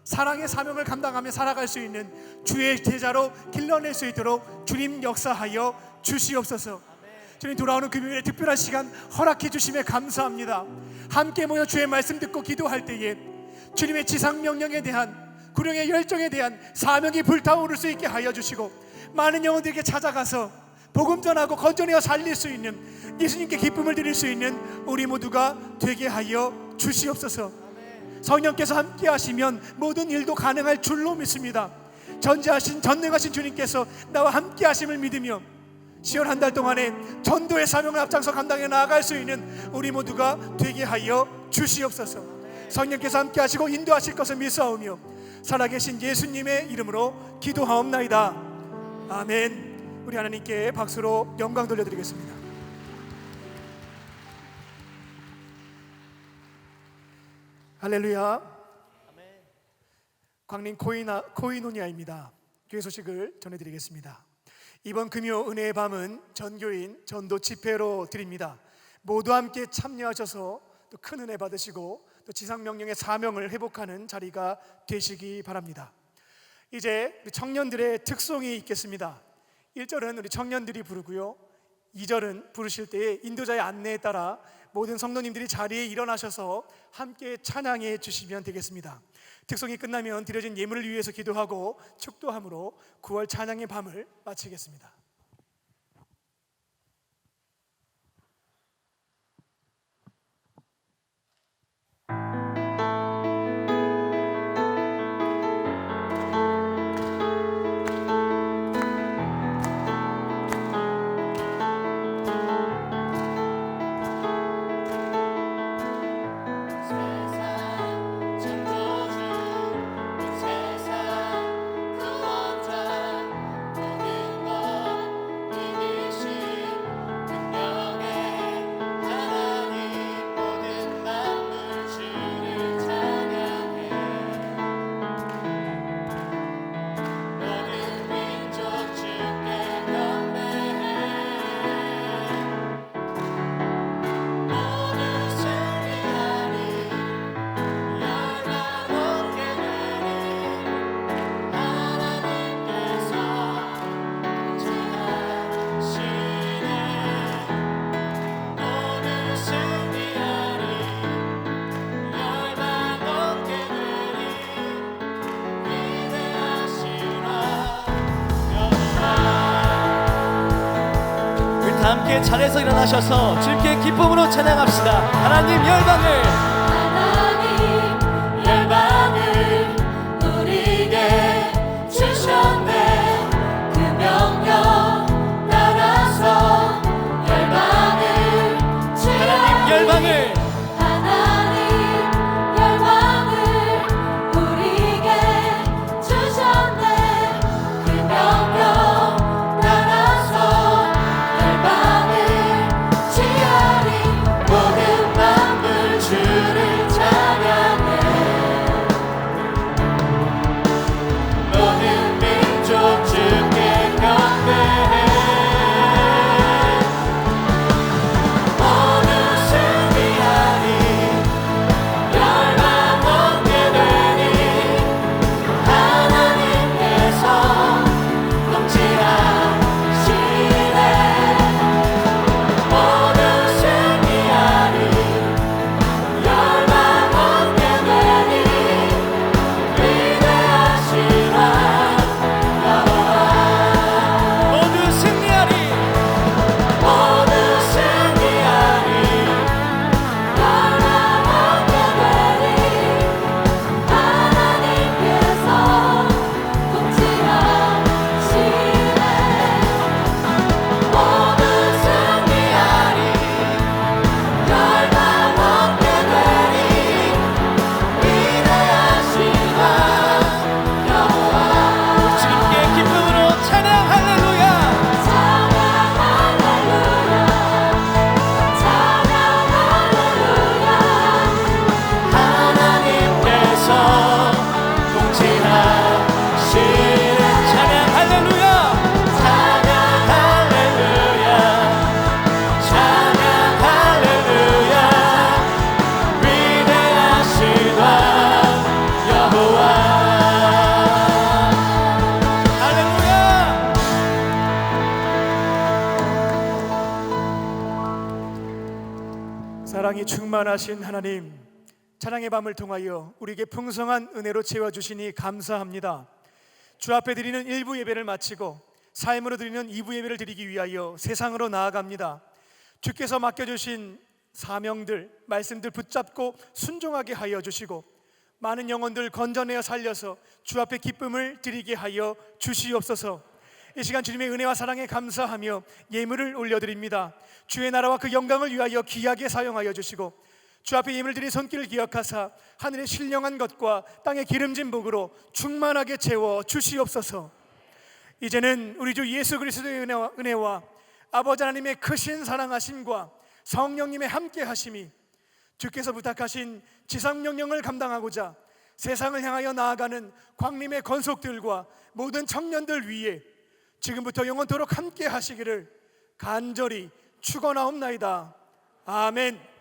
사랑의 사명을 감당하며 살아갈 수 있는 주의 제자로 길러낼 수 있도록 주님 역사하여 주시옵소서. 주님, 돌아오는 금요일에 특별한 시간 허락해 주심에 감사합니다. 함께 모여 주의 말씀 듣고 기도할 때에 주님의 지상명령에 대한 구령의 열정에 대한 사명이 불타오를 수 있게 하여 주시고, 많은 영혼들에게 찾아가서 복음 전하고 건져내어 살릴 수 있는, 예수님께 기쁨을 드릴 수 있는 우리 모두가 되게 하여 주시옵소서. 성령께서 함께 하시면 모든 일도 가능할 줄로 믿습니다. 전지하신 전능하신 주님께서 나와 함께 하심을 믿으며 10월 한 달 동안에 전도의 사명을 앞장서 감당해 나아갈 수 있는 우리 모두가 되게 하여 주시옵소서. 성령께서 함께 하시고 인도하실 것을 믿사오며 살아계신 예수님의 이름으로 기도하옵나이다. 아멘. 우리 하나님께 박수로 영광 돌려드리겠습니다. 할렐루야. 광림 코이노니아입니다. 교회 소식을 전해드리겠습니다. 이번 금요 은혜의 밤은 전교인 전도 집회로 드립니다. 모두 함께 참여하셔서 또 큰 은혜 받으시고 또 지상명령의 사명을 회복하는 자리가 되시기 바랍니다. 이제 우리 청년들의 특송이 있겠습니다. 1절은 우리 청년들이 부르고요, 2절은 부르실 때에 인도자의 안내에 따라 모든 성도님들이 자리에 일어나셔서 함께 찬양해 주시면 되겠습니다. 특송이 끝나면 드려진 예물을 위해서 기도하고 축도함으로 9월 찬양의 밤을 마치겠습니다. 함께 자리에서 일어나셔서 주님께 기쁨으로 찬양합시다. 하나님 열방을 우리에게 주셨네. 그 명령 따라서 열방을 하나님 열방을 우리에게 주셨네. 그 명령 따라서 모든 만물 주를 찬양해. 모든 민족 주께 경배해. 모두 승리하리. 열방 얻게 되니 하나님께서 통치하시네. 사랑이 충만하신 하나님, 찬양의 밤을 통하여 우리에게 풍성한 은혜로 채워주시니 감사합니다. 주 앞에 드리는 1부 예배를 마치고 삶으로 드리는 2부 예배를 드리기 위하여 세상으로 나아갑니다. 주께서 맡겨주신 사명들, 말씀들 붙잡고 순종하게 하여 주시고 많은 영혼들 건져내어 살려서 주 앞에 기쁨을 드리게 하여 주시옵소서. 이 시간 주님의 은혜와 사랑에 감사하며 예물을 올려드립니다. 주의 나라와 그 영광을 위하여 귀하게 사용하여 주시고 주 앞에 예물 드린 손길을 기억하사 하늘의 신령한 것과 땅의 기름진 복으로 충만하게 채워 주시옵소서. 이제는 우리 주 예수 그리스도의 은혜와 아버지 하나님의 크신 사랑하심과 성령님의 함께 하심이 주께서 부탁하신 지상명령을 감당하고자 세상을 향하여 나아가는 광림의 권속들과 모든 청년들 위에 지금부터 영원토록 함께 하시기를 간절히 축원하옵나이다. 아멘.